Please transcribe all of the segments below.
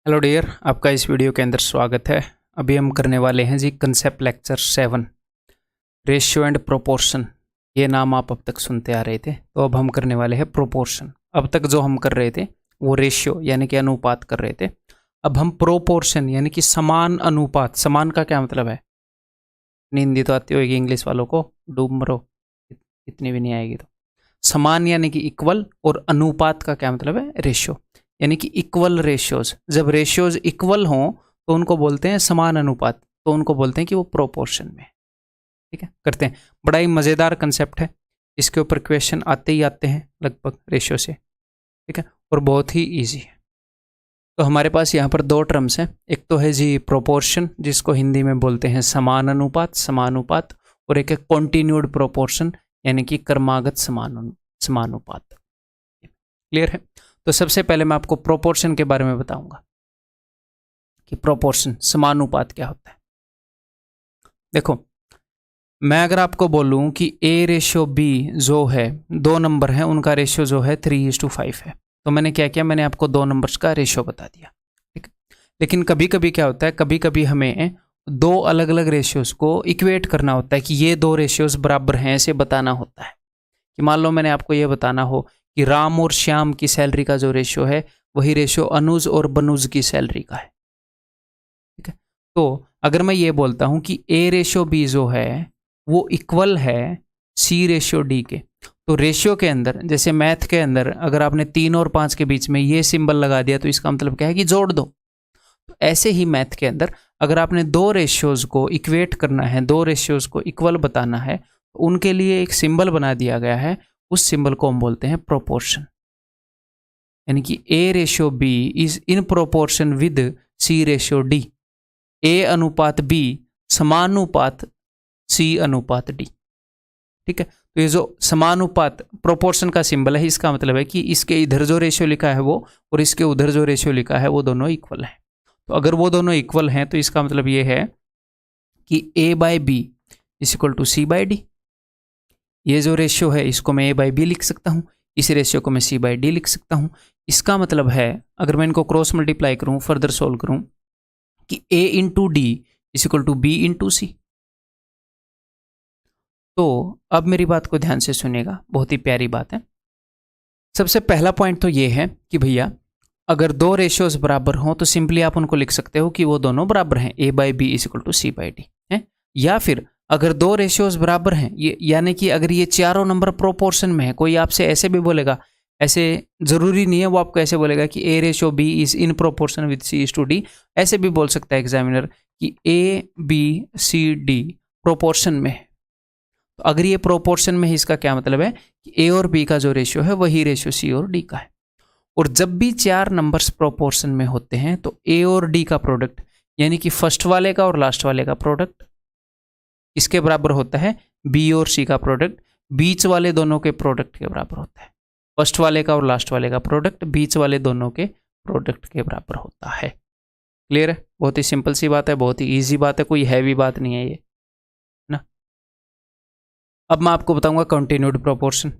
Hello dear, आपका इस video के अंदर स्वागत है। अभी हम करने वाले हैं जी concept lecture 7, ratio and proportion. ये नाम आप अब तक सुनते आ रहे थे, तो अब हम करने वाले हैं प्रोपोर्शन। अब तक जो हम कर रहे थे वो रेशियो यानी कि अनुपात कर रहे थे। अब हम प्रोपोर्शन यानी कि समान अनुपात। समान का क्या मतलब है? नींद तो आती होगी इंग्लिश वालों को, डूब मरो, इतनी भी नहीं आएगी तो। समान यानी कि इक्वल, और अनुपात का क्या मतलब है? रेशियो, यानी कि इक्वल रेशियोज। जब रेशियोज इक्वल हों तो उनको बोलते हैं समान अनुपात, तो उनको बोलते हैं कि वो प्रोपोर्शन में। ठीक है, करते हैं। बड़ा ही मज़ेदार कंसेप्ट है, इसके ऊपर क्वेश्चन आते ही आते हैं लगभग रेशियो से। ठीक है, और बहुत ही ईजी है। तो हमारे पास यहाँ पर दो टर्म्स हैं। एक तो है जी प्रोपोर्शन, जिसको हिंदी में बोलते हैं समान अनुपात, समानुपात, और एक है कॉन्टिन्यूड प्रोपोर्शन यानी कि क्रमागत समानुपात। क्लियर है? तो सबसे पहले मैं आपको प्रोपोर्शन के बारे में बताऊंगा कि प्रोपोर्शन समानुपात क्या होता है। देखो, मैं अगर आपको बोलूं कि A रेशियो B जो है, दो नंबर हैं, उनका रेशियो जो है 3:5 है, तो मैंने क्या किया? मैंने आपको दो नंबर्स का रेशियो बता दिया। ठीक है, लेकिन कभी कभी क्या होता है, कभी कभी हमें दो अलग अलग रेशियोज को इक्वेट करना होता है कि ये दो रेशियोज बराबर हैं, ऐसे बताना होता है। कि मान लो मैंने आपको ये बताना हो कि राम और श्याम की सैलरी का जो रेशियो है वही रेशियो अनुज और बनुज की सैलरी का है। ठीक है, तो अगर मैं ये बोलता हूं कि A रेशियो B जो है वो इक्वल है C रेशियो D के, तो रेशियो के अंदर, जैसे मैथ के अंदर अगर आपने 3 और 5 के बीच में ये सिंबल लगा दिया तो इसका मतलब क्या है कि जोड़ दो। तो ऐसे ही मैथ के अंदर अगर आपने दो रेशियोज को इक्वेट करना है, दो रेशियोज को इक्वल बताना है, तो उनके लिए एक सिंबल बना दिया गया है। उस सिंबल को हम बोलते हैं प्रोपोर्शन। यानी कि A ratio B is in proportion with C ratio D। A अनुपात B समानुपात C अनुपात D। ठीक है, तो ये जो समानुपात प्रोपोर्शन का सिंबल है, इसका मतलब है कि इसके इधर जो रेशियो लिखा है वो, और इसके उधर जो रेशियो लिखा है वो दोनों इक्वल है। तो अगर वो दोनों इक्वल हैं तो इसका मतलब ये है कि A/B is equal to C/D। ये जो रेशियो है इसको मैं A/B लिख सकता हूँ, इस रेशियो को मैं C/D लिख सकता हूँ। इसका मतलब है अगर मैं इनको क्रॉस मल्टीप्लाई करूँ, फर्दर सोल्व करूँ, कि A into D is equal to B into C. तो अब मेरी बात को ध्यान से सुनिएगा, बहुत ही प्यारी बात है। सबसे पहला पॉइंट तो ये है कि भैया अगर दो रेशियोज बराबर हों तो सिंपली आप उनको लिख सकते हो कि वो दोनों बराबर हैं, A/B is equal to C/D है। या फिर अगर दो रेशियोज बराबर हैं, ये यानी कि अगर ये चारों नंबर प्रोपोर्शन में है, कोई आपसे ऐसे भी बोलेगा, ऐसे जरूरी नहीं है वो आपको ऐसे बोलेगा कि A ratio B is in proportion with C is to D, ऐसे भी बोल सकता है एग्जामिनर कि A/B/C/D प्रोपोर्शन में है। तो अगर ये प्रोपोर्शन में है, इसका क्या मतलब है कि A और B का जो रेशियो है वही रेशियो C और D का है। और जब भी चार नंबर्स प्रोपोर्शन में होते हैं तो A और D का प्रोडक्ट, यानी कि फर्स्ट वाले का और लास्ट वाले का प्रोडक्ट, इसके बराबर होता है B और C का प्रोडक्ट बीच वाले दोनों के प्रोडक्ट के बराबर होता है। फर्स्ट वाले का और लास्ट वाले का प्रोडक्ट बीच वाले दोनों के प्रोडक्ट के बराबर होता है। क्लियर है? बहुत ही सिंपल सी बात है, बहुत ही ईजी बात है, कोई हैवी बात नहीं है ये ना। अब मैं आपको बताऊंगा कंटिन्यूड प्रोपोर्शन।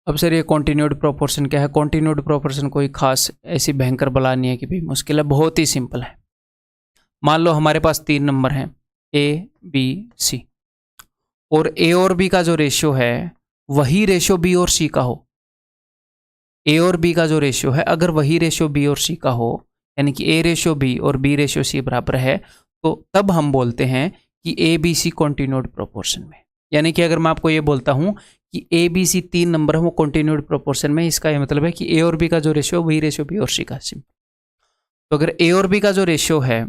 अब सर ये कॉन्टिन्यूड प्रोपोर्शन क्या है? कॉन्टिन्यूड प्रोपोर्शन कोई खास ऐसी भयंकर बला नहीं है कि भाई मुश्किल है, बहुत ही सिंपल है। मान लो हमारे पास तीन नंबर हैं A/B/C, और A और B का जो रेशियो है वही रेशियो B और C का हो। A और B का जो रेशियो है अगर वही रेशियो B और C का हो, यानी कि A रेशियो B और B रेशियो C बराबर है, तो तब हम बोलते हैं कि A/B/C कॉन्टिन्यूड प्रोपोर्शन में। यानी कि अगर मैं आपको ये बोलता हूं कि A/B/C तीन नंबर है वो कॉन्टिन्यूड प्रोपोर्शन में, इसका ये मतलब है कि A और B का जो रेशियो वही रेशियो B और C का है। तो अगर A और B का जो रेशियो है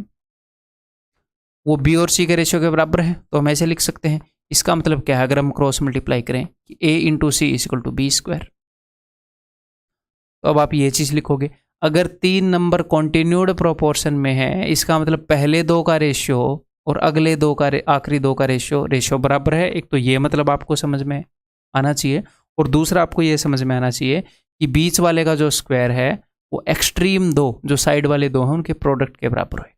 वो B और C के रेशियो के बराबर है तो हम ऐसे लिख सकते हैं। इसका मतलब क्या है? अगर हम क्रॉस मल्टीप्लाई करें कि A into C is equal to B², तो अब आप ये चीज लिखोगे। अगर तीन नंबर कॉन्टिन्यूड प्रोपोर्शन में है, इसका मतलब पहले दो का रेशियो और अगले दो का आखिरी दो का रेशियो बराबर है। एक तो ये मतलब आपको समझ में आना चाहिए, और दूसरा आपको ये समझ में आना चाहिए कि बीच वाले का जो स्क्वायर है वो एक्सट्रीम दो, जो साइड वाले दो हैं, उनके प्रोडक्ट के बराबर होगा।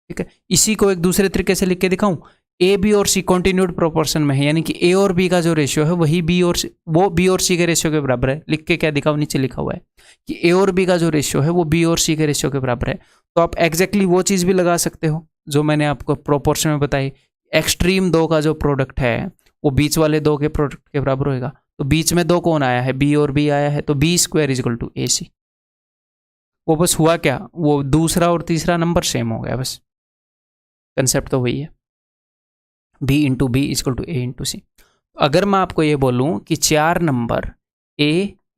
ठीक है, इसी को एक दूसरे तरीके से लिख के दिखाऊं ए बी और सी कॉन्टिन्यूड प्रोपोर्शन में है, यानी कि ए और बी का जो रेशियो है वही बी और सी, वो बी और सी के रेशियो के बराबर है। लिख के क्या दिखाओ, नीचे लिखा हुआ है कि ए और बी का जो रेशियो है वो बी और सी के रेशियो के बराबर है। तो आप एग्जैक्टली वो चीज़ भी लगा सकते हो जो मैंने आपको प्रोपोर्शन में बताई। एक्सट्रीम दो का जो प्रोडक्ट है वो बीच वाले दो के प्रोडक्ट के बराबर होएगा। तो बीच में दो कौन आया है, बी और बी आया है, तो B square is equal to A C. वो बस हुआ क्या, वो दूसरा और तीसरा नंबर सेम हो गया, बस कंसेप्ट तो वही है, b into B is equal to A into C. अगर मैं आपको ये बोलूं कि चार number a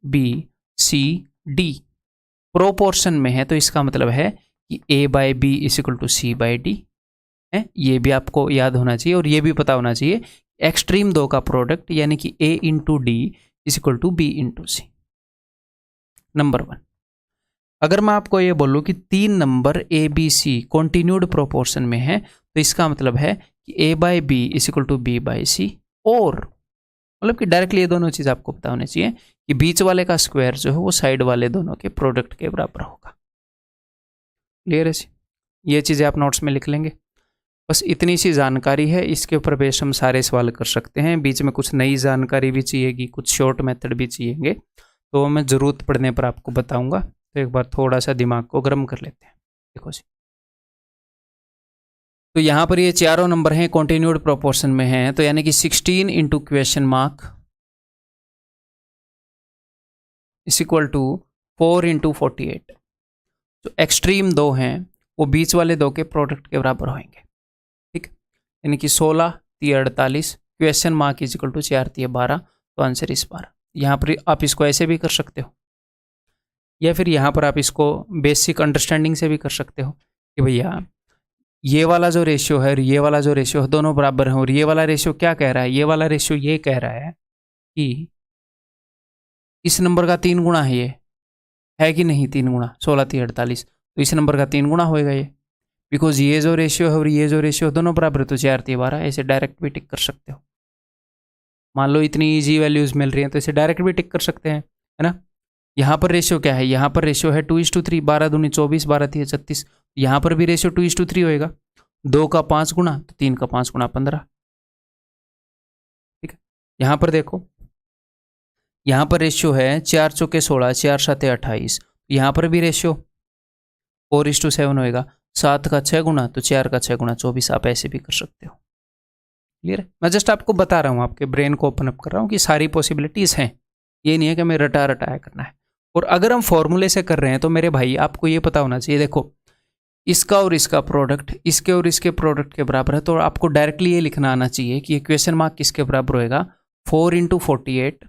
b c d proportion में है, तो इसका मतलब है कि a by B is equal to C by D है। ये भी आपको याद होना चाहिए और ये भी पता होना चाहिए एक्सट्रीम दो का प्रोडक्ट यानी कि a into D is equal to B into C. Number one. अगर मैं आपको ये बोलूं कि तीन नंबर A B C continued proportion में है, तो इसका मतलब है कि a by B is equal to B by C, और मतलब कि डायरेक्टली ये दोनों चीज़ आपको पता होनी चाहिए कि बीच वाले का स्क्वायर जो है वो साइड वाले दोनों के प्रोडक्ट के बराबर होगा। क्लियर है? ये चीज़ें आप नोट्स में लिख लेंगे। बस इतनी सी जानकारी है, इसके ऊपर बेस हम सारे सवाल कर सकते हैं। बीच में कुछ नई जानकारी भी चाहिएगी, कुछ शॉर्ट मेथड भी चाहिएंगे, तो मैं ज़रूरत पड़ने पर आपको बताऊंगा। तो एक बार थोड़ा सा दिमाग को गर्म कर लेते हैं। देखो जी, तो यहाँ पर ये चारों नंबर हैं कॉन्टिन्यूड प्रोपोर्शन में हैं, तो यानी कि 16 into question mark is equal to 4 into 48। जो एक्सट्रीम दो हैं वो बीच वाले दो के प्रोडक्ट के बराबर होंगे। ठीक, यानी कि 16 3 48, question mark is equal to 4 3 12, तो आंसर इस 12। यहाँ पर आप इसको ऐसे भी कर सकते हो, या फिर यहाँ पर आप इसको बेसिक अंडरस्टैंडिंग से भी कर सकते हो कि भैया ये वाला जो रेशियो है और ये वाला जो रेशियो है दोनों बराबर हैं, और ये वाला रेशियो क्या कह रहा है, ये वाला रेशियो ये कह रहा है कि इस नंबर का 3 गुना है, ये है कि नहीं 3 गुना 16 3 48, तो इस नंबर का 3 गुना होएगा ये, बिकॉज ये जो रेशियो है और ये जो रेशियो है दोनों बराबर है, तो 4 3 12 ऐसे डायरेक्ट भी टिक कर सकते हो। मान लो इतनी ईजी वैल्यूज मिल रही हैं तो इसे डायरेक्ट भी टिक कर सकते हैं, है ना। यहाँ पर रेशियो क्या है, यहाँ पर रेशियो है 2:3, 12 दूनी 24, 12 3 36, यहाँ पर भी रेशियो 2:3 होएगा, 2 का 5 गुना तो 3 का 5 गुना 15। ठीक है, यहाँ पर देखो, यहाँ पर रेशियो है 4 चौके 16, 4 7 28, यहाँ पर भी रेशियो 4:7 होएगा, 7 का 6 गुना तो 4 का 6 गुना 24। आप ऐसे भी कर सकते हो। क्लियर है? मैं जस्ट आपको बता रहा हूँ, आपके ब्रेन को ओपन अप कर रहा हूँ कि सारी पॉसिबिलिटीज़ हैं, ये नहीं है कि हमें रटाया करना है। और अगर हम फॉर्मूले से कर रहे हैं तो मेरे भाई आपको ये पता होना चाहिए, देखो इसका और इसका प्रोडक्ट इसके और इसके प्रोडक्ट के बराबर है, तो आपको डायरेक्टली ये लिखना आना चाहिए कि ये क्वेश्चन मार्क किसके बराबर होएगा, 4 इंटू 48।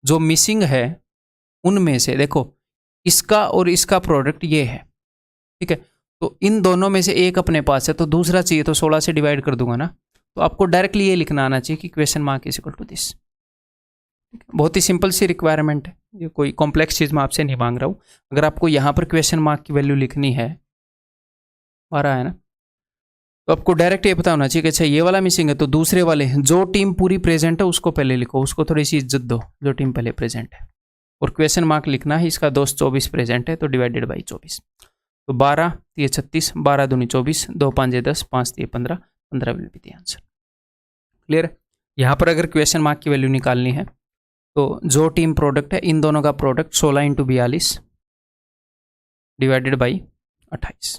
जो मिसिंग है उनमें से देखो इसका और इसका प्रोडक्ट ये है, ठीक है, तो इन दोनों में से एक अपने पास है, तो दूसरा चाहिए, तो 16 से डिवाइड कर दूंगा ना, तो आपको डायरेक्टली ये लिखना आना चाहिए कि question mark is equal to this. बहुत ही सिंपल सी रिक्वायरमेंट है, ये कोई कॉम्प्लेक्स चीज़ मैं आपसे नहीं मांग रहा हूँ। अगर आपको यहाँ पर क्वेश्चन मार्क की वैल्यू लिखनी है, आ रहा है ना, तो आपको डायरेक्ट ये पता होना चाहिए कि अच्छा ये वाला मिसिंग है, तो दूसरे वाले जो टीम पूरी प्रेजेंट है उसको पहले लिखो, उसको थोड़ी सी इज्जत दो जो टीम पहले प्रेजेंट है। और क्वेश्चन मार्क लिखना है इसका दोस्त 24 प्रेजेंट है, तो डिवाइडेड बाई 24, तो 12 3 36, 12 दूनी 24, 2 5 10, 5 3 15, 15 will be the answer. Clear है? यहाँ पर अगर क्वेश्चन मार्क की वैल्यू निकालनी है तो जो टीम प्रोडक्ट है इन दोनों का प्रोडक्ट 16 इंटू 42 डिवाइडेड बाई 28,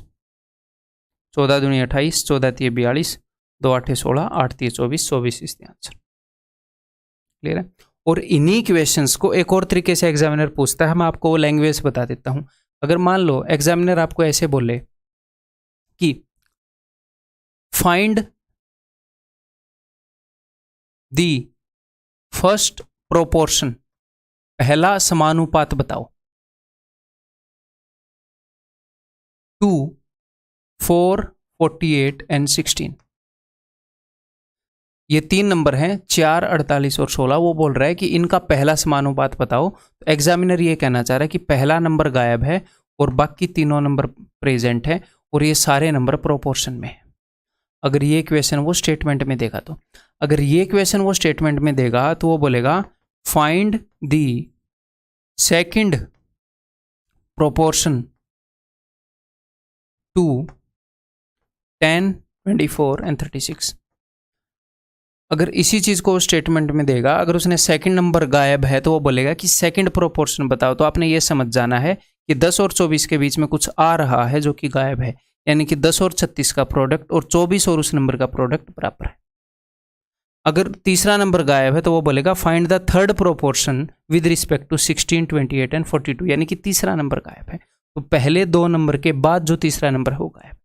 14 दूनी 28, 14 3 42, 2 8 16, 8 3 24, 24 इज द आंसर। क्लियर है? और इन्हीं क्वेश्चंस को एक और तरीके से एग्जामिनर पूछता है, मैं आपको वो लैंग्वेज बता देता हूं। अगर मान लो एग्जामिनर आपको ऐसे बोले कि फाइंड दी फर्स्ट प्रोपोर्शन, पहला समानुपात बताओ, 2 4 48 एंड 16। ये तीन नंबर हैं 4 48 और 16। वो बोल रहा है कि इनका पहला समानुपात बताओ, तो एग्जामिनर ये कहना चाह रहा है कि पहला नंबर गायब है और बाकी तीनों नंबर प्रेजेंट है और ये सारे नंबर प्रोपोर्शन में है। अगर ये क्वेश्चन वो स्टेटमेंट में देगा, तो अगर ये क्वेश्चन वो स्टेटमेंट में देगा तो वो बोलेगा find the second proportion to 10 24 and 36। अगर इसी चीज़ को स्टेटमेंट में देगा, अगर उसने सेकंड नंबर गायब है तो वो बोलेगा कि सेकंड प्रोपोर्शन बताओ। तो आपने ये समझ जाना है कि 10 और 24 के बीच में कुछ आ रहा है जो कि गायब है, यानी कि 10 और 36 का प्रोडक्ट और 24 और उस नंबर का प्रोडक्ट बराबर है। अगर तीसरा नंबर गायब है तो वो बोलेगा find the third proportion with respect to 16, 28 and 42, यानी कि तीसरा नंबर गायब है तो पहले दो नंबर के बाद जो तीसरा नंबर है वो गायब।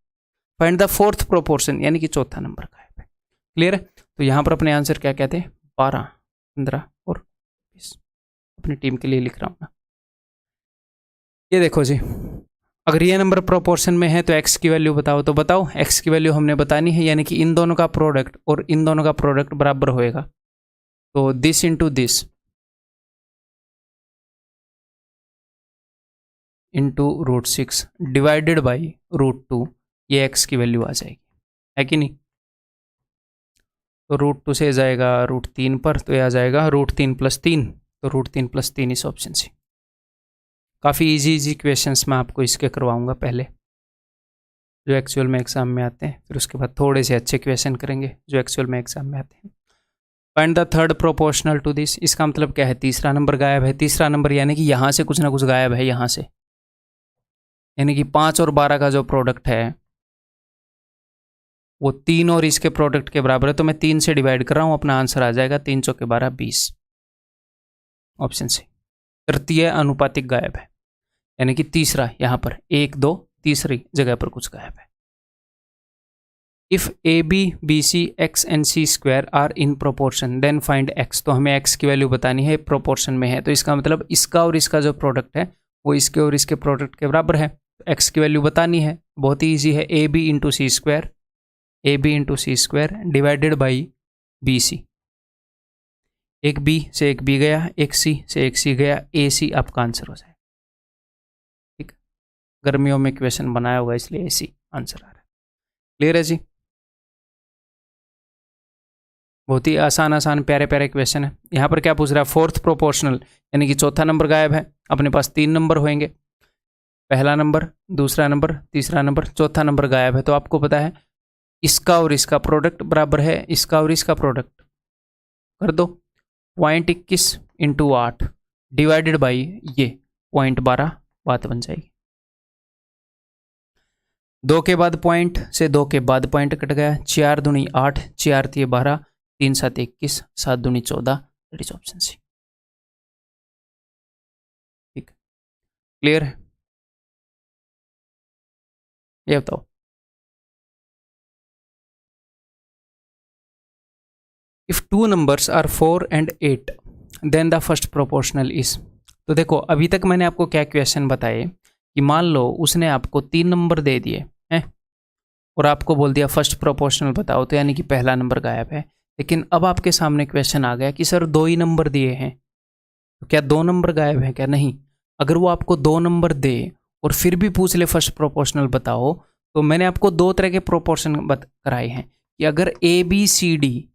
फाइंड द फोर्थ प्रोपोर्शन, यानी कि चौथा नंबर गायब है। क्लियर है? तो यहाँ पर अपने आंसर क्या कहते हैं, 12, 15 और 20। अपनी टीम के लिए लिख रहा हूँ ना। ये देखो जी, अगर ये नंबर प्रोपोर्शन में है तो x की वैल्यू बताओ। तो बताओ x की वैल्यू हमने बतानी है, यानी कि इन दोनों का प्रोडक्ट और इन दोनों का प्रोडक्ट बराबर होएगा। तो this into this into √6 divided by √2, ये x की वैल्यू आ जाएगी, है कि नहीं? तो √2 से जाएगा √3 पर, तो ये आ जाएगा √3 + 3, तो √3 + 3 इस ऑप्शन से। काफ़ी इजी क्वेश्चंस मैं आपको इसके करवाऊंगा पहले, जो एक्चुअल में एग्जाम में आते हैं, फिर उसके बाद थोड़े से अच्छे क्वेश्चन करेंगे जो एक्चुअल में एग्जाम में आते हैं। Find the third proportional to this, इसका मतलब क्या है, तीसरा नंबर गायब है। तीसरा नंबर यानी कि यहाँ से कुछ ना कुछ गायब है, यहाँ से, यानी कि 5 और 12 का जो प्रोडक्ट है वो 3 और इसके प्रोडक्ट के बराबर है। तो मैं 3 से डिवाइड कर रहा हूँ, अपना आंसर आ जाएगा 3 चौके 12, 20, ऑप्शन सी। तृतीय अनुपातिक गायब है, यानी कि तीसरा, यहाँ पर 1, 2, तीसरी जगह पर कुछ गायब है। If A B B C X and C square are in proportion then find X. तो हमें एक्स की वैल्यू बतानी है, प्रोपोर्शन में है, तो इसका मतलब इसका और इसका जो प्रोडक्ट है वो इसके और इसके प्रोडक्ट के बराबर है। तो एक्स की वैल्यू बतानी है, बहुत ही ईजी है, A B into C square, A B into C square divided by B C. एक बी से एक बी गया, एक सी से एक सी गया, ए सी आपका आंसर हो जाए। ठीक, गर्मियों में क्वेश्चन बनाया होगा इसलिए ए सी आंसर आ रहा है। क्लियर है जी? बहुत ही आसान प्यारे प्यारे क्वेश्चन है। यहाँ पर क्या पूछ रहा है, फोर्थ प्रोपोर्शनल, यानी कि चौथा नंबर गायब है। अपने पास 3 नंबर होंगे, पहला नंबर, दूसरा नंबर, तीसरा नंबर, चौथा नंबर गायब है। तो आपको पता है इसका और इसका प्रोडक्ट बराबर है इसका और इसका प्रोडक्ट, कर दो 0.21 इंटू 8 डिवाइडेड बाई ये 0.12, बात बन जाएगी। 2 के बाद पॉइंट से 2 के बाद पॉइंट कट गया, 4 दूनी 8, 4 तिये 12, 3 7 21, 7 दूनी 14, दैट इज ऑप्शन सी। ठीक, क्लियर है? ये बताओ, if 2 numbers are 4 and 8 then the first proportional is. तो देखो अभी तक मैंने आपको क्या क्वेश्चन बताए कि मान लो उसने आपको 3 नंबर दे दिए हैं और आपको बोल दिया फर्स्ट प्रोपोर्शनल बताओ, तो यानी कि पहला नंबर गायब है। लेकिन अब आपके सामने क्वेश्चन आ गया कि सर 2 ही नंबर दिए हैं, तो क्या 2 नंबर गायब है क्या? नहीं। अगर वो आपको 2 नंबर दे और फिर भी पूछ ले फर्स्ट प्रोपोर्शनल बताओ, तो मैंने आपको 2 तरह के प्रोपोर्शन कराए हैं कि अगर A B C D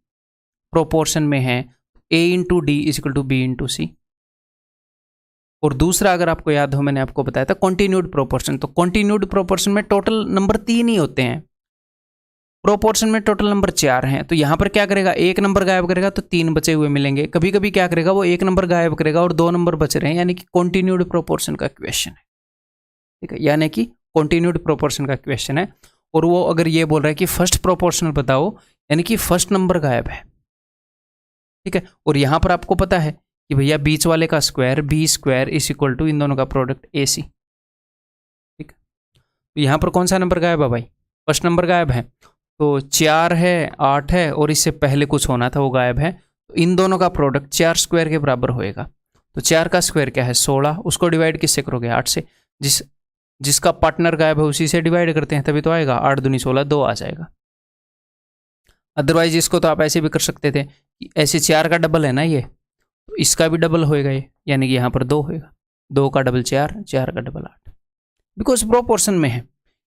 proportion में है, A into D is equal to B into C. और दूसरा अगर आपको याद हो मैंने आपको बताया था कॉन्टिन्यूड प्रोपोर्शन। तो कॉन्टिन्यूड प्रोपोर्शन में टोटल नंबर 3 ही होते हैं, प्रोपोर्शन में टोटल नंबर 4 हैं। तो यहाँ पर क्या करेगा, एक नंबर गायब करेगा तो 3 बचे हुए मिलेंगे। कभी कभी क्या करेगा, वो एक नंबर गायब करेगा और 2 नंबर बच रहे हैं, यानी कि कॉन्टिन्यूड प्रोपोर्शन का क्वेश्चन है। ठीक है, यानी कि कॉन्टिन्यूड प्रोपोर्शन का क्वेश्चन है। और वो अगर ये बोल रहा है कि फर्स्ट प्रोपोर्शनल बताओ, यानी कि फर्स्ट नंबर गायब है। ठीक है, और यहाँ पर आपको पता है कि भैया बीच वाले का square B square is equal to इन दोनों का प्रोडक्ट ए सी। ठीक, तो यहाँ पर कौन सा नंबर गायब है भाई, फर्स्ट नंबर गायब है। तो 4 है, 8 है और इससे पहले कुछ होना था वो गायब है। तो इन दोनों का प्रोडक्ट 4 स्क्वायर के बराबर होएगा। तो 4 का स्क्वायर क्या है 16, उसको डिवाइड किससे करोगे 8 से। जिसका पार्टनर गायब है उसी से डिवाइड करते हैं, तभी तो आएगा 8 दूनी 16, 2 आ जाएगा। अदरवाइज इसको तो आप ऐसे भी कर सकते थे, ऐसे 4 का डबल है ना ये, तो इसका भी डबल होएगा ये, यानी कि यहाँ पर 2 होएगा, 2 का डबल 4, 4 का डबल 8, बिकॉज प्रोपोर्शन में है।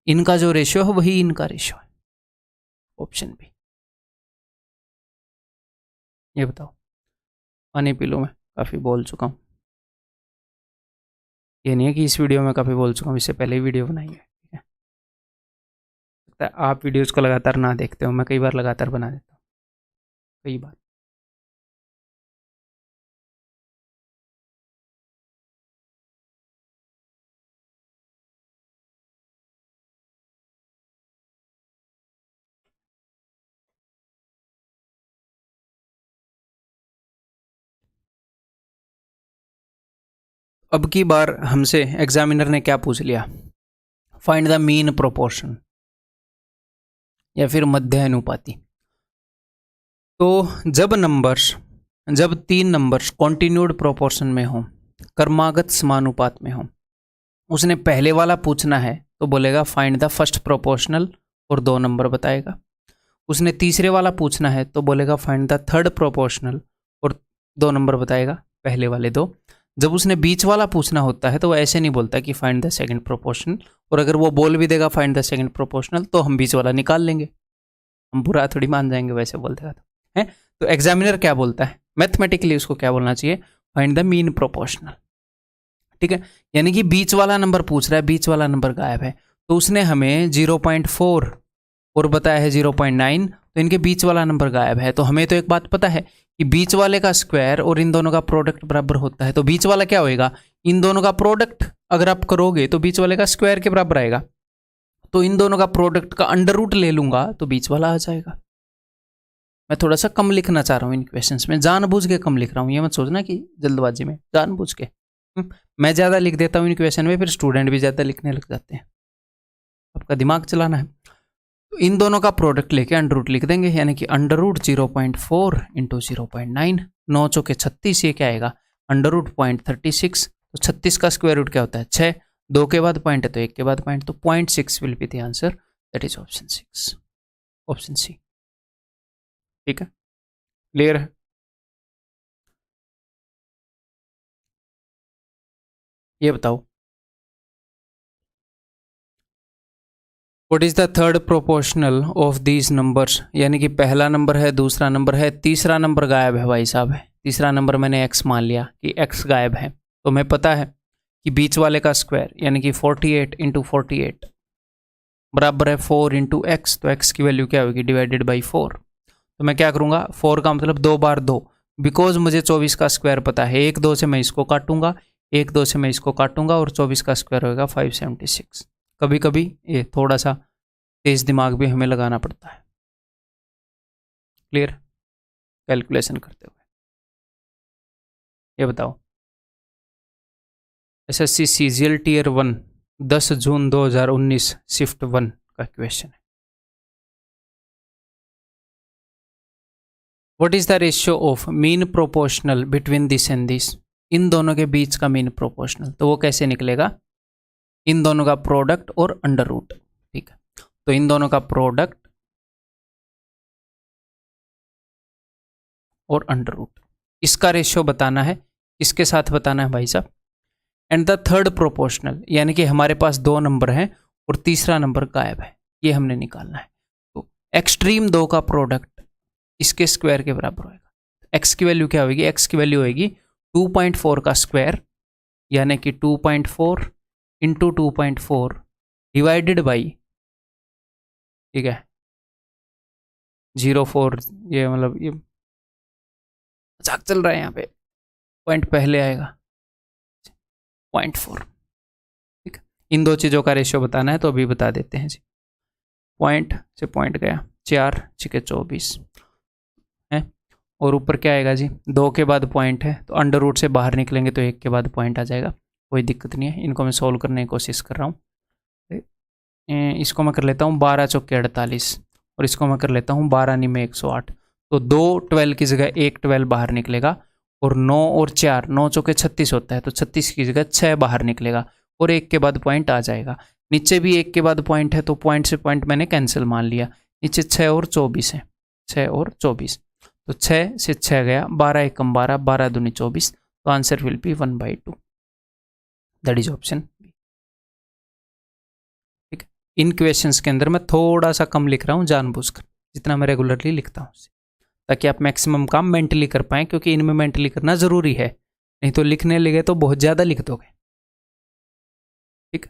इनका जो रेशियो है वही इनका रेशियो है, ऑप्शन बी। ये बताओ, पानी पी लो, मैं काफ़ी बोल चुका हूँ। ये नहीं है कि इस वीडियो में काफ़ी बोल चुका हूँ, इससे पहले ही वीडियो बनाई है। ठीक है, सकता है आप वीडियोज़ को लगातार ना देखते हो, मैं कई बार लगातार बना देता हूँ, कई बार। अब की बार हमसे एग्जामिनर ने क्या पूछ लिया, फाइंड द मीन प्रोपोर्शन या फिर मध्य अनुपाती। तो जब तीन नंबर्स कॉन्टिन्यूड प्रोपोर्शन में हों, क्रमागत समानुपात में हों, उसने पहले वाला पूछना है तो बोलेगा फाइंड द फर्स्ट प्रोपोर्शनल और 2 नंबर बताएगा। उसने तीसरे वाला पूछना है तो बोलेगा फाइंड द थर्ड प्रोपोर्शनल और 2 नंबर बताएगा, पहले वाले 2। जब उसने बीच वाला पूछना होता है तो वो ऐसे नहीं बोलता कि फाइंड द सेकंड प्रोपोर्शनल, और अगर वो बोल भी देगा फाइंड द सेकंड प्रोपोर्शनल तो हम बीच वाला निकाल लेंगे, हम बुरा थोड़ी मान जाएंगे वैसे बोल देगा तो है। तो एग्जामिनर क्या बोलता है, मैथमेटिकली उसको क्या बोलना चाहिए, फाइंड द मीन प्रोपोर्शनल। ठीक है, यानी कि बीच वाला नंबर पूछ रहा है, बीच वाला नंबर गायब है, तो उसने हमें 0.4 और बताया है 0.9, तो इनके बीच वाला नंबर गायब है। तो हमें तो एक बात पता है कि बीच वाले का स्क्वायर और इन दोनों का प्रोडक्ट बराबर होता है, तो बीच वाला क्या होएगा, इन दोनों का प्रोडक्ट अगर आप करोगे तो बीच वाले का स्क्वायर के बराबर आएगा, तो इन दोनों का प्रोडक्ट का अंडर रूट ले लूंगा तो बीच वाला आ जाएगा। मैं थोड़ा सा कम लिखना चाह रहा हूँ इन क्वेश्चंस में, जानबूझ के कम लिख रहा हूँ, ये मत सोचना कि जल्दबाजी में, जानबूझ के। मैं ज़्यादा लिख देता हूँ इन क्वेश्चन में, फिर स्टूडेंट भी ज़्यादा लिखने लग जाते हैं, आपका दिमाग चलाना है। तो इन दोनों का प्रोडक्ट लेके अंडर रूट लिख देंगे, यानी कि अंडर रूट 0.4 इंटू 0.9, 9 चौके 36, ये क्या आएगा अंडर रूट 0.36। तो 36 का स्क्वायर रूट क्या होता है 6, 2 के बाद पॉइंट है तो 1 के बाद पॉइंट, तो 0.6 will be the answer, that is option 6, option C. ठीक है, क्लियर है। ये बताओ what is the third proportional of these numbers, यानी कि पहला नंबर है, दूसरा नंबर है, तीसरा नंबर गायब है भाई साहब, है तीसरा नंबर मैंने x मान लिया कि x गायब है, तो मैं पता है कि बीच वाले का स्क्वायर यानी कि 48 इंटू 48 बराबर है 4 इंटू एक्स, तो x की वैल्यू क्या होगी डिवाइडेड बाई 4। तो मैं क्या करूंगा, 4 का मतलब 2 बार 2, बिकॉज मुझे 24 का स्क्वायर पता है, 1 2 से मैं इसको काटूंगा, 1 2 से मैं इसको काटूंगा और 24 का स्क्वायर होगा 576। कभी कभी ये थोड़ा सा तेज दिमाग भी हमें लगाना पड़ता है। क्लियर, कैलकुलेशन करते हुए। ये बताओ एसएससी सीजीएल टीयर 1 10 जून 2019 शिफ्ट 1 का क्वेश्चन है। What is the ratio of mean proportional between this and this, इन दोनों के बीच का मीन प्रोपोर्शनल, तो वो कैसे निकलेगा, इन दोनों का प्रोडक्ट और अंडर रूट। ठीक है, तो इन दोनों का प्रोडक्ट और अंडर रूट, इसका रेशियो बताना है, इसके साथ बताना है भाई साहब। एंड द थर्ड प्रोपोर्शनल, यानी कि हमारे पास 2 नंबर हैं और तीसरा नंबर गायब है, ये हमने निकालना है। तो एक्सट्रीम 2 का प्रोडक्ट इसके स्क्वायर के बराबर होगा। एक्स की वैल्यू क्या होगी, एक्स की वैल्यू होगी 2.4 का स्क्वायर, यानी कि 2.4 इंटू 2.4 डिवाइडेड बाई, ठीक है 0.4, ये मतलब ये मजाक चल रहा है यहाँ पे, पॉइंट पहले आएगा 0.4। ठीक है, इन दो चीज़ों का रेशियो बताना है तो अभी बता देते हैं जी। पॉइंट से पॉइंट गया 4 6 24 है, और ऊपर क्या आएगा जी 2 के बाद पॉइंट है, तो अंडर रूट से बाहर निकलेंगे तो 1 के बाद पॉइंट आ जाएगा, कोई दिक्कत नहीं है। इनको मैं सोल्व करने की कोशिश कर रहा हूँ। इसको मैं कर लेता हूँ 12 चौके 48 और इसको मैं कर लेता हूँ 12 निमे 108, तो 2 12 की जगह 1 12 बाहर निकलेगा, और 9 और 4 9 चौके 36 होता है, तो 36 की जगह 6 बाहर निकलेगा और 1 के बाद पॉइंट आ जाएगा। नीचे भी 1 के बाद पॉइंट है तो पॉइंट से पॉइंट मैंने कैंसिल मान लिया, नीचे 6 और 24 है, 6 और 24, तो 6 से 6 गया, 12 एकम 12, 12 दूनी 24, तो answer will be 1/2, that is option B. ठीक है, इन क्वेश्चंस के अंदर मैं थोड़ा सा कम लिख रहा हूँ जानबूझकर, जितना मैं रेगुलरली लिखता हूँ, ताकि आप मैक्सिमम काम मेंटली कर पाएँ, क्योंकि इनमें मेंटली करना ज़रूरी है, नहीं तो लिखने लगे तो बहुत ज़्यादा लिख दोगे। ठीक,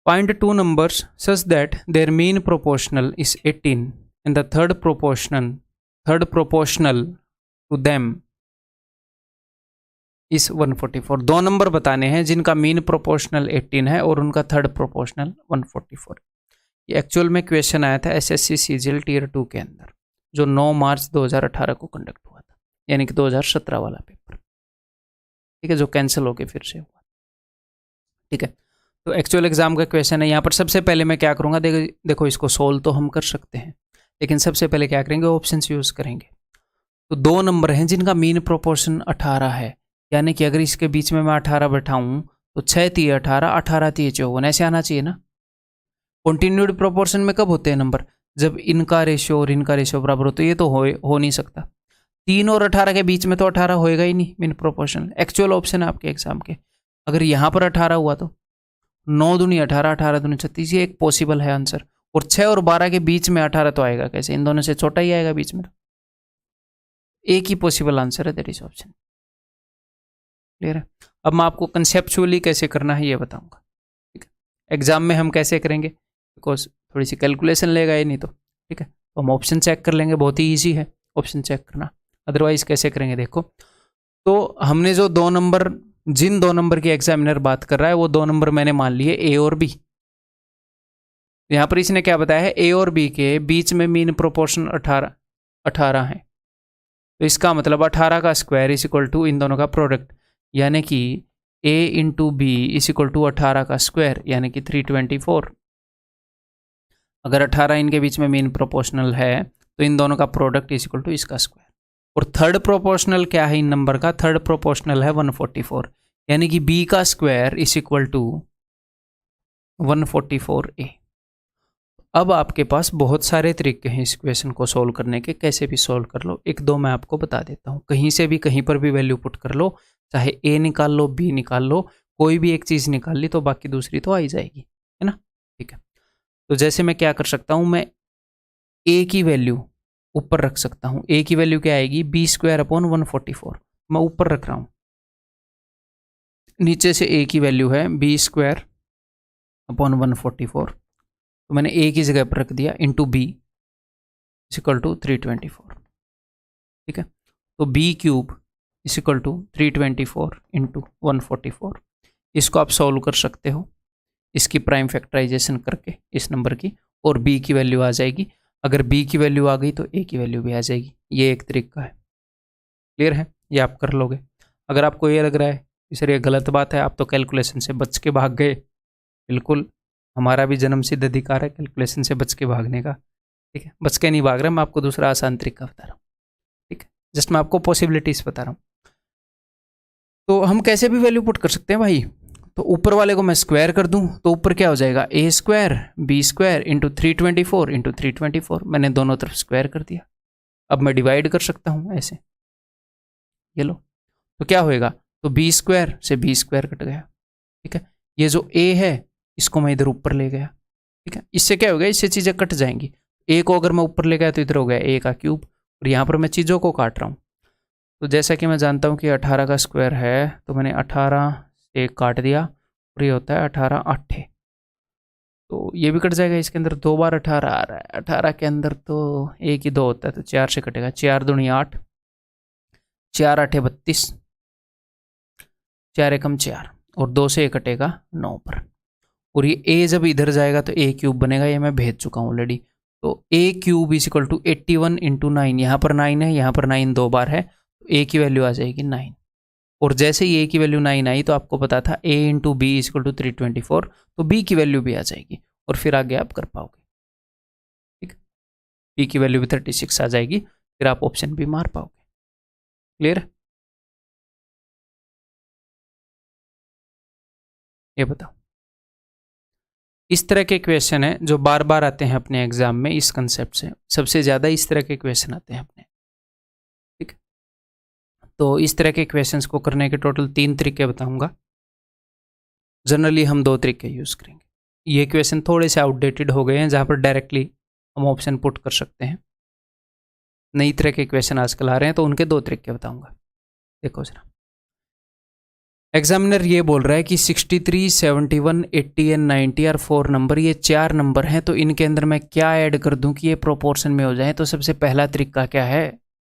Find two numbers such that their mean proportional is 18 and the third proportional to them is 144। दो नंबर बताने हैं जिनका मीन प्रोपोर्शनल 18 है और उनका थर्ड प्रोपोर्शनल 144। ये एक्चुअल में क्वेश्चन आया था एसएससी सीजीएल टीयर 2 के अंदर, जो 9 मार्च 2018 को कंडक्ट हुआ था, यानी कि 2017 वाला पेपर, ठीक है, जो कैंसिल होके फिर से हुआ। ठीक है, तो एक्चुअल एग्जाम का क्वेश्चन है। यहाँ पर सबसे पहले मैं क्या करूँगा, देखो इसको सोल्व तो हम कर सकते हैं, लेकिन सबसे पहले क्या करेंगे, ऑप्शंस यूज़ करेंगे। तो दो नंबर हैं जिनका मीन प्रोपोर्शन 18 है, यानी कि अगर इसके बीच में मैं 18 बैठाऊँ तो 6 3 18, 18 3 54, ऐसे आना चाहिए ना। कॉन्टिन्यूड प्रोपोर्शन में कब होते हैं नंबर, जब इनका रेशियो और इनका रेशियो बराबर हो, तो ये तो हो नहीं सकता। 3 और 18 के बीच में तो 18 होएगा ही नहीं मीन प्रोपोर्शनल। एक्चुअल ऑप्शन है आपके एग्जाम के। अगर यहाँ पर 18 हुआ तो 9 दूनी 18, 18 दूनी 36, ये एक पॉसिबल है आंसर। और 6 और 12 के बीच में 18 तो आएगा कैसे, इन दोनों से छोटा ही आएगा बीच में, तो एक ही पॉसिबल आंसर है, दैट इज ऑप्शन। क्लियर है। अब मैं आपको कंसेप्चुअली कैसे करना है ये बताऊंगा। ठीक है, एग्जाम में हम कैसे करेंगे, बिकॉज थोड़ी सी कैलकुलेशन लेगा ये नहीं तो। ठीक है, तो हम ऑप्शन चेक कर लेंगे, बहुत ही ईजी है ऑप्शन चेक करना। अदरवाइज कैसे करेंगे, देखो तो हमने जो दो नंबर, जिन दो नंबर की एग्जामिनर बात कर रहा है वो दो नंबर मैंने मान लिए ए और बी। यहां पर इसने क्या बताया है, ए और बी के बीच में मीन प्रोपोर्शन 18 है, तो इसका मतलब 18 का स्क्वायर इज इक्वल टू इन दोनों का प्रोडक्ट, यानी कि a into B is equal to 18 का स्क्वायर, यानी कि 324। अगर 18 इनके बीच में मीन प्रोपोर्शनल है तो इन दोनों का प्रोडक्ट इज इक्वल टू इसका स्क्वायर। और थर्ड प्रोपोर्शनल क्या है इन नंबर का, थर्ड प्रोपोर्शनल है 144, यानी कि b का square is equal to 144a। अब आपके पास बहुत सारे तरीके हैं इस क्वेश्चन को सोल्व करने के, कैसे भी सोल्व कर लो। एक दो मैं आपको बता देता हूँ, कहीं से भी कहीं पर भी वैल्यू पुट कर लो, चाहे a निकाल लो, b निकाल लो, कोई भी एक चीज़ निकाल ली तो बाकी दूसरी तो आ ही जाएगी, है ना। ठीक है, तो जैसे मैं क्या कर सकता हूँ, मैं a की वैल्यू ऊपर रख सकता हूँ। a की वैल्यू क्या आएगी, बी स्क्वायर अपॉन 144, मैं ऊपर रख रहा हूँ। नीचे से a की वैल्यू है बी स्क्वायर अपॉन 144, तो मैंने a की जगह पर रख दिया इंटू बी इक्वल टू 324। ठीक है, तो b cube is equal to 324 into 144। इसको आप सॉल्व कर सकते हो इसकी प्राइम फैक्टराइजेशन करके इस नंबर की, और b की वैल्यू आ जाएगी। अगर b की वैल्यू आ गई तो a की वैल्यू भी आ जाएगी। ये एक तरीका है, क्लियर है, ये आप कर लोगे। अगर आपको ये लग रहा है कि सर ये गलत बात है, आप तो कैलकुलेशन से बच के भाग गए, बिल्कुल हमारा भी जन्मसिद्ध अधिकार है कैलकुलेशन से बच के भागने का। ठीक है, बच के नहीं भाग रहा, मैं आपको दूसरा आसान तरीका बता रहा हूँ। ठीक है, जस्ट मैं आपको पॉसिबिलिटीज बता रहा हूँ। तो हम कैसे भी वैल्यू पुट कर सकते हैं भाई। तो ऊपर वाले को मैं स्क्वायर कर दूं तो ऊपर क्या हो जाएगा, a square B square into 324 into 324, मैंने दोनों तरफ स्क्वायर कर दिया। अब मैं डिवाइड कर सकता हूं ऐसे, ये लो, तो क्या होएगा, तो बी स्क्वायर से बी स्क्वायर कट गया। ठीक है, ये जो a है इसको मैं इधर ऊपर ले गया। ठीक है, इससे क्या हो गया, इससे चीज़ें कट जाएंगी। a को अगर मैं ऊपर ले गया तो इधर हो गया a का क्यूब, और यहाँ पर मैं चीज़ों को काट रहा हूँ। तो जैसा कि मैं जानता हूँ कि 18 का स्क्वायर है, तो मैंने 18 से काट दिया, और ये होता है 18 8, तो ये भी कट जाएगा। इसके अंदर 2 बार 18 आ रहा है, 18 के अंदर तो एक ही 2 होता है, तो 4 से कटेगा, 4 दूनी 8, 4 8 32, 4 एकम 4, और 2 से कटेगा 9 पर। और ये a जब इधर जाएगा तो a क्यूब बनेगा, ये मैं भेज चुका हूँ ऑलरेडी। तो a cube is equal to 81 into 9, यहाँ पर 9 है, यहाँ पर 9 2 बार है, तो a की वैल्यू आ जाएगी 9। और जैसे ही a की वैल्यू 9 आई तो आपको पता था a into B is equal to 324, तो b की वैल्यू भी आ जाएगी, और फिर आगे आप कर पाओगे। ठीक, b की वैल्यू भी 36 आ जाएगी, फिर आप ऑप्शन भी मार पाओगे। क्लियर, ये बताओ। इस तरह के क्वेश्चन है जो बार बार आते हैं अपने एग्जाम में, इस कंसेप्ट से सबसे ज़्यादा इस तरह के क्वेश्चन आते हैं अपने। ठीक, तो इस तरह के क्वेश्चंस को करने के टोटल 3 तरीके बताऊंगा। जनरली हम 2 तरीके यूज़ करेंगे। ये क्वेश्चन थोड़े से आउटडेटेड हो गए हैं, जहाँ पर डायरेक्टली हम ऑप्शन पुट कर सकते हैं। नई तरह के क्वेश्चन आजकल आ रहे हैं, तो उनके 2 तरीके बताऊंगा। देखो जरा, एग्जामिनर ये बोल रहा है कि 63, 71, 80 एंड 90 और 4 नंबर, ये 4 नंबर हैं, तो इनके अंदर मैं क्या ऐड कर दूं कि ये प्रोपोर्शन में हो जाए। तो सबसे पहला तरीका क्या है,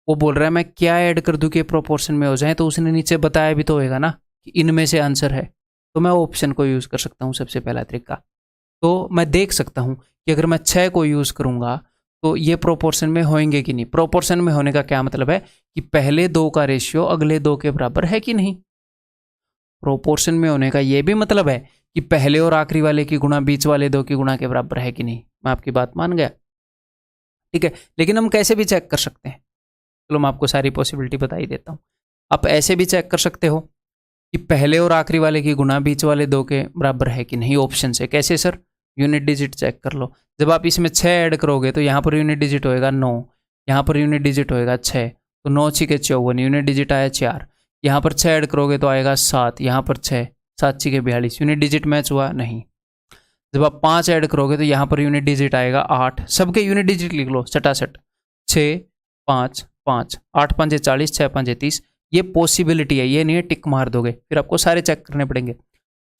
वो बोल रहा है मैं क्या ऐड कर दूं कि ये प्रोपोर्शन में हो जाए। तो उसने नीचे बताया भी तो होएगा ना कि इनमें से आंसर है, तो मैं ऑप्शन को यूज़ कर सकता हूँ सबसे पहला तरीका। तो मैं देख सकता हूँ कि अगर मैं 6 को यूज़ करूँगा तो ये प्रोपोर्शन में होंगे कि नहीं। प्रोपोर्शन में होने का क्या मतलब है कि पहले 2 का रेशियो अगले 2 के बराबर है कि नहीं। प्रोपोर्शन में होने का ये भी मतलब है कि पहले और आखिरी वाले की गुणा बीच वाले 2 की गुणा के बराबर है कि नहीं। मैं आपकी बात मान गया, ठीक है। लेकिन हम कैसे भी चेक कर सकते हैं, चलो मैं आपको सारी पॉसिबिलिटी बता ही देता हूँ। आप ऐसे भी चेक कर सकते हो कि पहले और आखिरी वाले की गुणा बीच वाले 2 के बराबर है कि नहीं। ऑप्शन से कैसे सर, यूनिट डिजिट चेक कर लो। जब आप इसमें 6 ऐड करोगे तो यहाँ पर यूनिट डिजिट होएगा 9, यहाँ पर यूनिट डिजिट होएगा 6, तो 9 6 54, यूनिट डिजिट आया 4। यहाँ पर 6 ऐड करोगे तो आएगा 7, यहाँ पर 6, 7 6 42, यूनिट डिजिट मैच हुआ नहीं। जब आप 5 ऐड करोगे तो यहाँ पर यूनिट डिजिट आएगा 8। सबके यूनिट डिजिट लिख लो सटासट, 6 5 5, 8 5 40, 6 5 30। ये पॉसिबिलिटी है, ये नहीं है टिक मार दोगे, फिर आपको सारे चेक करने पड़ेंगे।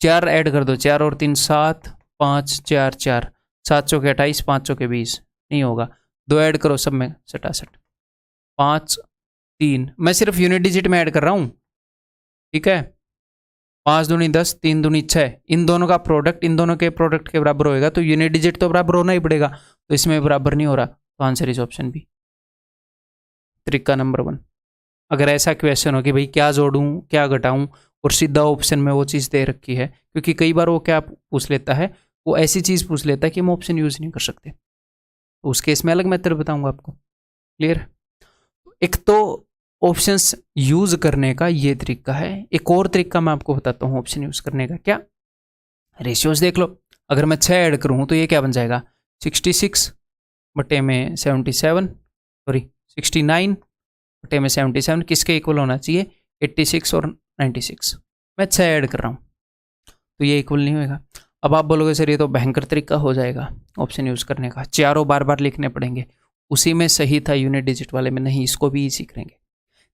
4 ऐड कर दो, 4 और 3 7, 5 4 4, 7 चौके 28, 5 चौके 20, नहीं होगा। 2 ऐड करो सब में सटासट, 5 3, मैं सिर्फ यूनिट डिजिट में ऐड कर रहा हूँ, ठीक है। 5 दूनी 10, 3 दूनी 6, इन दोनों का प्रोडक्ट इन दोनों के प्रोडक्ट के बराबर होएगा, तो यूनिट डिजिट तो बराबर होना ही पड़ेगा, तो इसमें बराबर नहीं हो रहा, तो आंसर इज ऑप्शन बी। तरीका नंबर 1। अगर ऐसा क्वेश्चन हो कि भाई क्या जोड़ूं क्या घटाऊं और सीधा ऑप्शन में वो चीज़ दे रखी है, क्योंकि कई बार वो क्या पूछ लेता है, वो ऐसी चीज़ पूछ लेता है कि हम ऑप्शन यूज़ नहीं कर सकते, तो उस केस में अलग मेथड बताऊंगा आपको। क्लियर। एक तो ऑप्शंस यूज करने का ये तरीका है, एक और तरीका मैं आपको बताता हूँ ऑप्शन यूज करने का। क्या, रेशियोज देख लो। अगर मैं 6 ऐड करूँ तो ये क्या बन जाएगा, 66 बटे में 77, सॉरी 69 बटे में 77 किसके इक्वल होना चाहिए, 86 और 96। मैं 6 ऐड कर रहा हूँ तो ये इक्वल नहीं होएगा। अब आप बोलोगे सर ये तो भयंकर तरीका हो जाएगा ऑप्शन यूज़ करने का, चारों बार बार लिखने पड़ेंगे। उसी में सही था यूनिट डिजिट वाले में, नहीं इसको भी इजी करेंगे।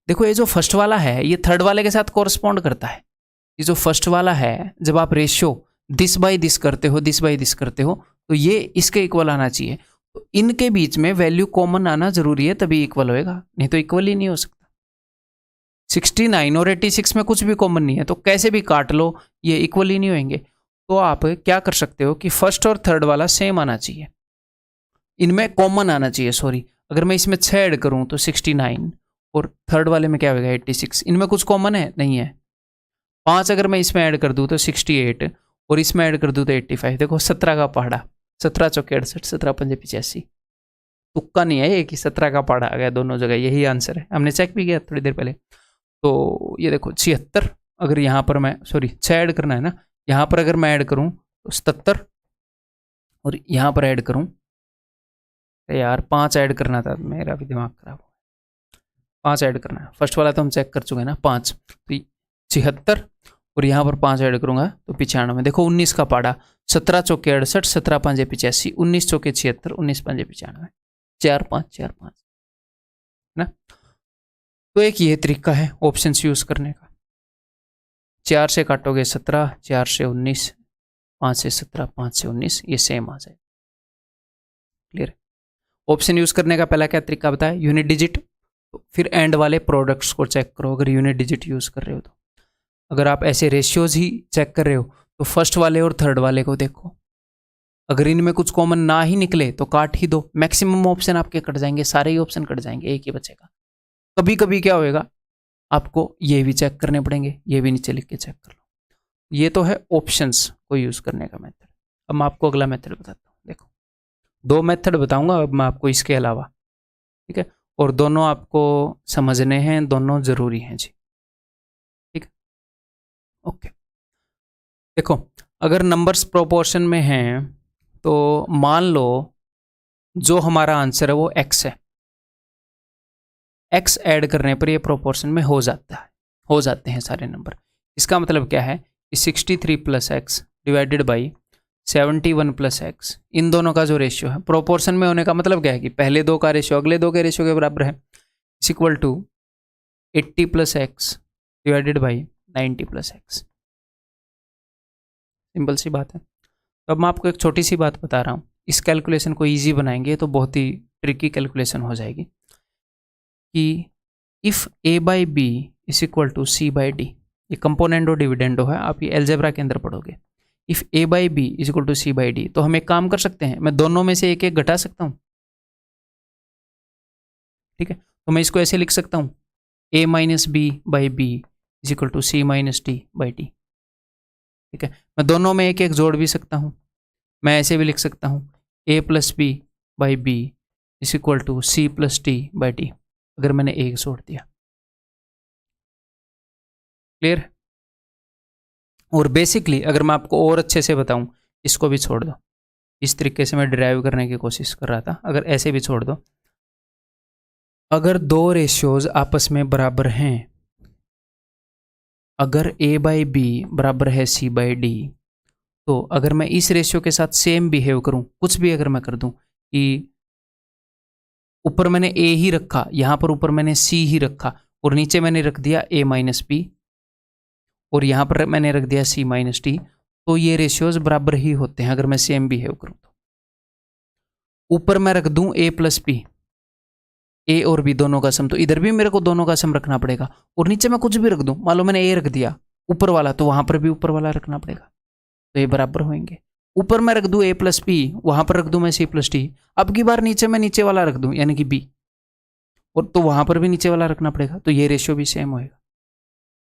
देखो ये जो फर्स्ट वाला है ये थर्ड वाले के साथ कोरस्पॉन्ड करता है। ये जो फर्स्ट वाला है, जब आप रेशियो दिस बाई दिस करते हो, दिस बाई दिस करते हो, तो ये इसके इक्वल आना चाहिए। तो इनके बीच में वैल्यू कॉमन आना जरूरी है, तभी इक्वल होएगा, नहीं तो इक्वल ही नहीं हो सकता। 69 और 86 में कुछ भी कॉमन नहीं है, तो कैसे भी काट लो ये इक्वल ही नहीं होंगे। तो आप क्या कर सकते हो कि फर्स्ट और थर्ड वाला सेम आना चाहिए, इनमें कॉमन आना चाहिए। सॉरी, अगर मैं इसमें 6 ऐड करूं तो 69 और थर्ड वाले में क्या होगा 86, इनमें कुछ कॉमन है नहीं है। 5 अगर मैं इसमें ऐड कर दूं तो 68 और इसमें ऐड कर दूं तो 85। देखो 17 का पहाड़ा, 17 चौके 68, 17 पंजे 85, तुक्का नहीं है ये कि 17 का पहाड़ा आ गया दोनों जगह, यही आंसर है, हमने चेक भी किया थोड़ी देर पहले। तो ये देखो 76, अगर यहाँ पर मैं सॉरी 6 ऐड करना है ना, यहाँ पर अगर मैं ऐड करूँ तो 77 और यहाँ पर ऐड करूँ, यार 5 ऐड करना था, मेरा भी दिमाग खराब हो, 5 ऐड करना है। फर्स्ट वाला तो हम चेक कर चुके हैं ना 5, तो 76 और यहाँ पर 5 ऐड करूँगा तो 95। देखो 19 का पाड़ा, 17 चौके 68, 17 पंजे 85, 19 चौके 76, 19 पंजे 95, 4 5 4 5 ना। तो एक ये तरीका है ऑप्शंस यूज करने का। 4 से काटोगे 17, 4 से 19, 5 से 17, 5 से 19, ये सेम आ जाए। क्लियर। ऑप्शन यूज करने का पहला क्या तरीका बताया, यूनिट डिजिट, तो फिर एंड वाले प्रोडक्ट्स को चेक करो अगर यूनिट डिजिट यूज कर रहे हो तो। अगर आप ऐसे रेशियोज ही चेक कर रहे हो तो फर्स्ट वाले और थर्ड वाले को देखो, अगर इनमें कुछ कॉमन ना ही निकले तो काट ही दो, मैक्सिमम ऑप्शन आपके कट जाएंगे, सारे ही ऑप्शन कट जाएंगे, एक ही बचेगा। कभी कभी क्या होएगा, आपको ये भी चेक करने पड़ेंगे, ये भी नीचे लिख के चेक कर लो। ये तो है ऑप्शंस को यूज करने का मेथड। अब मैं आपको अगला मेथड बताता हूँ। देखो 2 मेथड बताऊंगा अब मैं आपको इसके अलावा, ठीक है, और दोनों आपको समझने हैं, दोनों जरूरी हैं जी, ठीक है। ओके, देखो अगर नंबर्स प्रोपोर्शन में हैं तो मान लो जो हमारा आंसर है वो x है, x ऐड करने पर ये प्रोपोर्शन में हो जाते हैं सारे नंबर। इसका मतलब क्या है कि 63 plus X divided by 71 plus X, इन दोनों का जो रेशियो है, प्रोपोर्शन में होने का मतलब क्या है कि पहले 2 का रेशियो अगले 2 के रेशियो के बराबर है, is equal to 80 plus X divided by 90 plus X. Simple सी बात है। तो अब मैं आपको एक छोटी सी बात बता रहा हूँ, इस कैलकुलेशन को ईजी बनाएंगे तो बहुत ही ट्रिकी कैलकुलेशन हो जाएगी कि if A by B is equal to C by D, ये कंपोनेंडो डिविडेंडो है, आप ये एल्जेब्रा के अंदर पढ़ोगे। If A by B is equal to C by D, तो हम एक काम कर सकते हैं, मैं दोनों में से एक एक घटा सकता हूँ। ठीक है, तो मैं इसको ऐसे लिख सकता हूँ, A minus B by B is equal to C minus D by D. ठीक है, मैं दोनों में एक एक जोड़ भी सकता हूँ। मैं ऐसे भी लिख सकता हूँ, A plus B by B is equal to C plus D by D, अगर मैंने एक जोड़ दिया। क्लियर? और बेसिकली अगर मैं आपको और अच्छे से बताऊं, इसको भी छोड़ दो, इस तरीके से मैं डिराइव करने की कोशिश कर रहा था, अगर ऐसे भी छोड़ दो, अगर दो रेशियोज आपस में बराबर हैं, अगर ए बाई बी बराबर है सी बाई डी, तो अगर मैं इस रेशियो के साथ सेम बिहेव करूं, कुछ भी अगर मैं कर दूं कि ऊपर मैंने ए ही रखा, यहां पर ऊपर मैंने सी ही रखा, और नीचे मैंने रख दिया ए माइनस बी, और यहां पर मैंने रख दिया सी माइनस डी, तो ये रेशियोज बराबर ही होते हैं अगर मैं सेम बिहेव करूं तो। ऊपर मैं रख दूं ए प्लस बी, ए और बी दोनों का सम, तो इधर भी मेरे को दोनों का सम रखना पड़ेगा, और नीचे मैं कुछ भी रख दूं, मान लो मैंने ए रख दिया ऊपर वाला, तो वहां पर भी ऊपर वाला रखना पड़ेगा, तो ये बराबर होंगे। ऊपर मैं रख दूं ए प्लस बी, वहां पर रख दूं मैं सी प्लस डी, अब की बार नीचे मैं नीचे वाला रख दूं यानी कि बी, और तो वहां पर भी नीचे वाला रखना पड़ेगा, तो ये रेशियो भी सेम होएगा।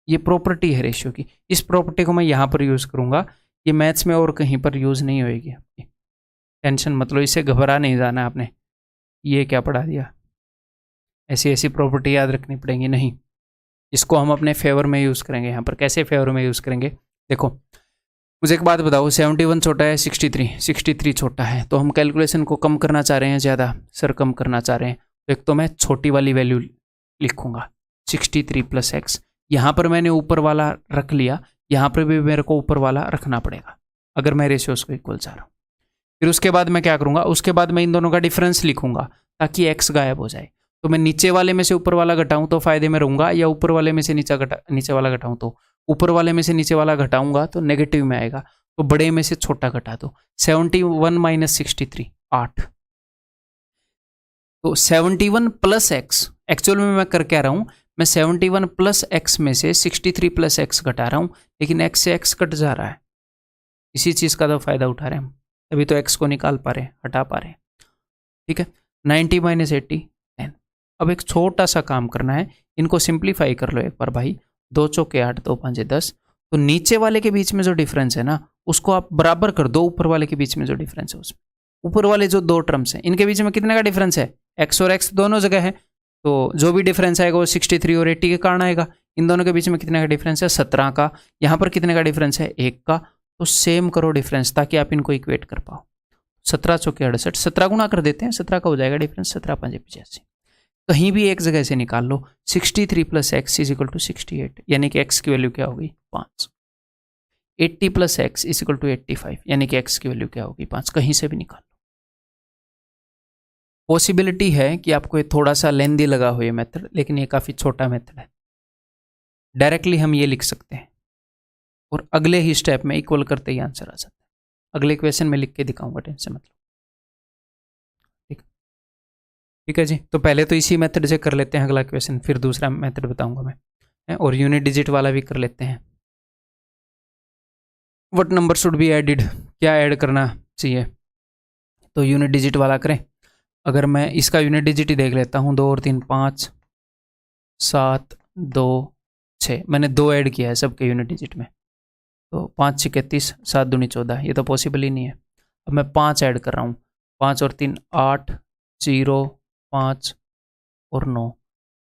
ये प्रॉपर्टी है रेशियो की, इस प्रॉपर्टी को मैं यहां पर यूज करूंगा, ये मैथ्स में और कहीं पर यूज नहीं होएगी आपकी, टेंशन मतलब इससे घबरा नहीं जाना आपने, ये क्या पढ़ा दिया, ऐसी ऐसी प्रॉपर्टी याद रखनी पड़ेंगी, नहीं, इसको हम अपने फेवर में यूज करेंगे। यहाँ पर कैसे फेवर में यूज करेंगे, देखो मुझे एक बात बताओ, 71 छोटा है 63 छोटा है, तो हम कैलकुलेशन को कम करना चाह रहे हैं ज़्यादा, सर कम करना चाह रहे हैं, तो एक तो मैं छोटी वाली वैल्यू लिखूंगा 63 प्लस एक्स, यहाँ पर मैंने ऊपर वाला रख लिया, यहाँ पर भी मेरे को ऊपर वाला रखना पड़ेगा अगर मैं रेशियोज को इक्वल चाह रहा हूँ। फिर उसके बाद मैं क्या करूँगा, उसके बाद मैं इन दोनों का डिफरेंस लिखूंगा ताकि एक्स गायब हो जाए, तो मैं नीचे वाले में से ऊपर वाला घटाऊं तो फायदे में रहूंगा, या ऊपर वाले में से नीचे वाला घटाऊं, तो ऊपर वाले में से नीचे वाला घटाऊंगा तो नेगेटिव में आएगा, तो बड़े में से छोटा घटा दो। 71 माइनस 63 8, तो 71 प्लस एक्स, एक्चुअल में मैं कर क्या रहा हूं, मैं 71 प्लस एक्स में से 63 प्लस एक्स घटा रहा हूं, लेकिन एक्स से एक्स कट जा रहा है, इसी चीज का तो फायदा उठा रहे हैं हम, अभी तो एक्स को निकाल पा रहे हैं, हटा पा रहे हैं। ठीक है, 90 माइनस 80 10। अब एक छोटा सा काम करना है, इनको सिंप्लीफाई कर लो एक बार भाई, 2 चौके 8 2 5 10, तो नीचे वाले के बीच में जो डिफरेंस है ना, उसको आप बराबर कर दो ऊपर वाले के बीच में जो डिफरेंस है उसमें, ऊपर वाले जो दो टर्म्स हैं इनके बीच में कितने का डिफरेंस है, एक्स और एक्स दोनों जगह है, तो जो भी डिफरेंस आएगा वो 63 और 80 के कारण आएगा, इन दोनों के बीच में कितने का डिफरेंस है 17 का, यहाँ पर कितने का डिफरेंस है 1 का, तो सेम करो डिफरेंस ताकि आप इनको इक्वेट कर पाओ। 17 चौके 68, 17 गुना कर देते हैं, 17 का हो जाएगा डिफरेंस, 17 5 85, कहीं भी एक जगह से निकाल लो, 63 plus X is equal to 68, यानी कि एक्स की वैल्यू क्या होगी 5, 80 plus X is equal to 85, यानी कि एक्स की वैल्यू क्या होगी 5, कहीं से भी निकाल लो। पॉसिबिलिटी है कि आपको ये थोड़ा सा लेंदी लगा हो ये मेथड, लेकिन ये काफ़ी छोटा मेथड है, डायरेक्टली हम ये लिख सकते हैं और अगले ही स्टेप में इक्वल करते ही आंसर आ जाता है, अगले क्वेश्चन में लिख के दिखाऊंगा, टेंशन मतलब। ठीक है जी, तो पहले तो इसी मेथड से कर लेते हैं अगला क्वेश्चन, फिर दूसरा मेथड बताऊंगा मैं, और यूनिट डिजिट वाला भी कर लेते हैं। What number should be added, क्या ऐड करना चाहिए, तो यूनिट डिजिट वाला करें। अगर मैं इसका यूनिट डिजिट ही देख लेता हूँ, 2 और 3 5 7 2 6, मैंने 2 ऐड किया है सबके यूनिट डिजिट में, तो 5 6 31 7 दूनी 14, ये तो पॉसिबल ही नहीं है। अब मैं 5 ऐड कर रहा हूँ, 5 और 3 8 0 5 और 9,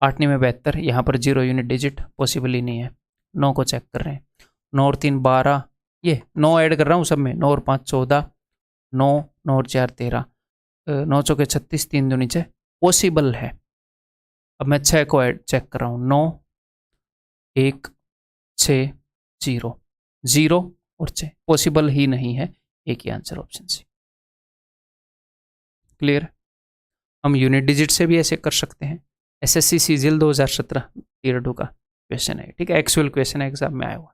8 9 में 72, यहाँ पर 0 यूनिट डिजिट पॉसिबल ही नहीं है। 9 को चेक कर रहे हैं, 9 और 3 12, ये 9 ऐड कर रहा हूँ सब में, 9 और 5 14, 9 9 और 4 13, 9 चौके 36, 3 दूनी 6, पॉसिबल है। अब मैं 6 को ऐड चेक कर रहा हूँ, 9 1 6 0 0 और 6, पॉसिबल ही नहीं है, एक ही आंसर ऑप्शन सी। क्लियर? हम यूनिट डिजिट से भी ऐसे कर सकते हैं, एसएससी सीजीएल 2017 ईयर 2 का क्वेश्चन है, ठीक है, एक्चुअल क्वेश्चन है, एग्जाम में आया हुआ।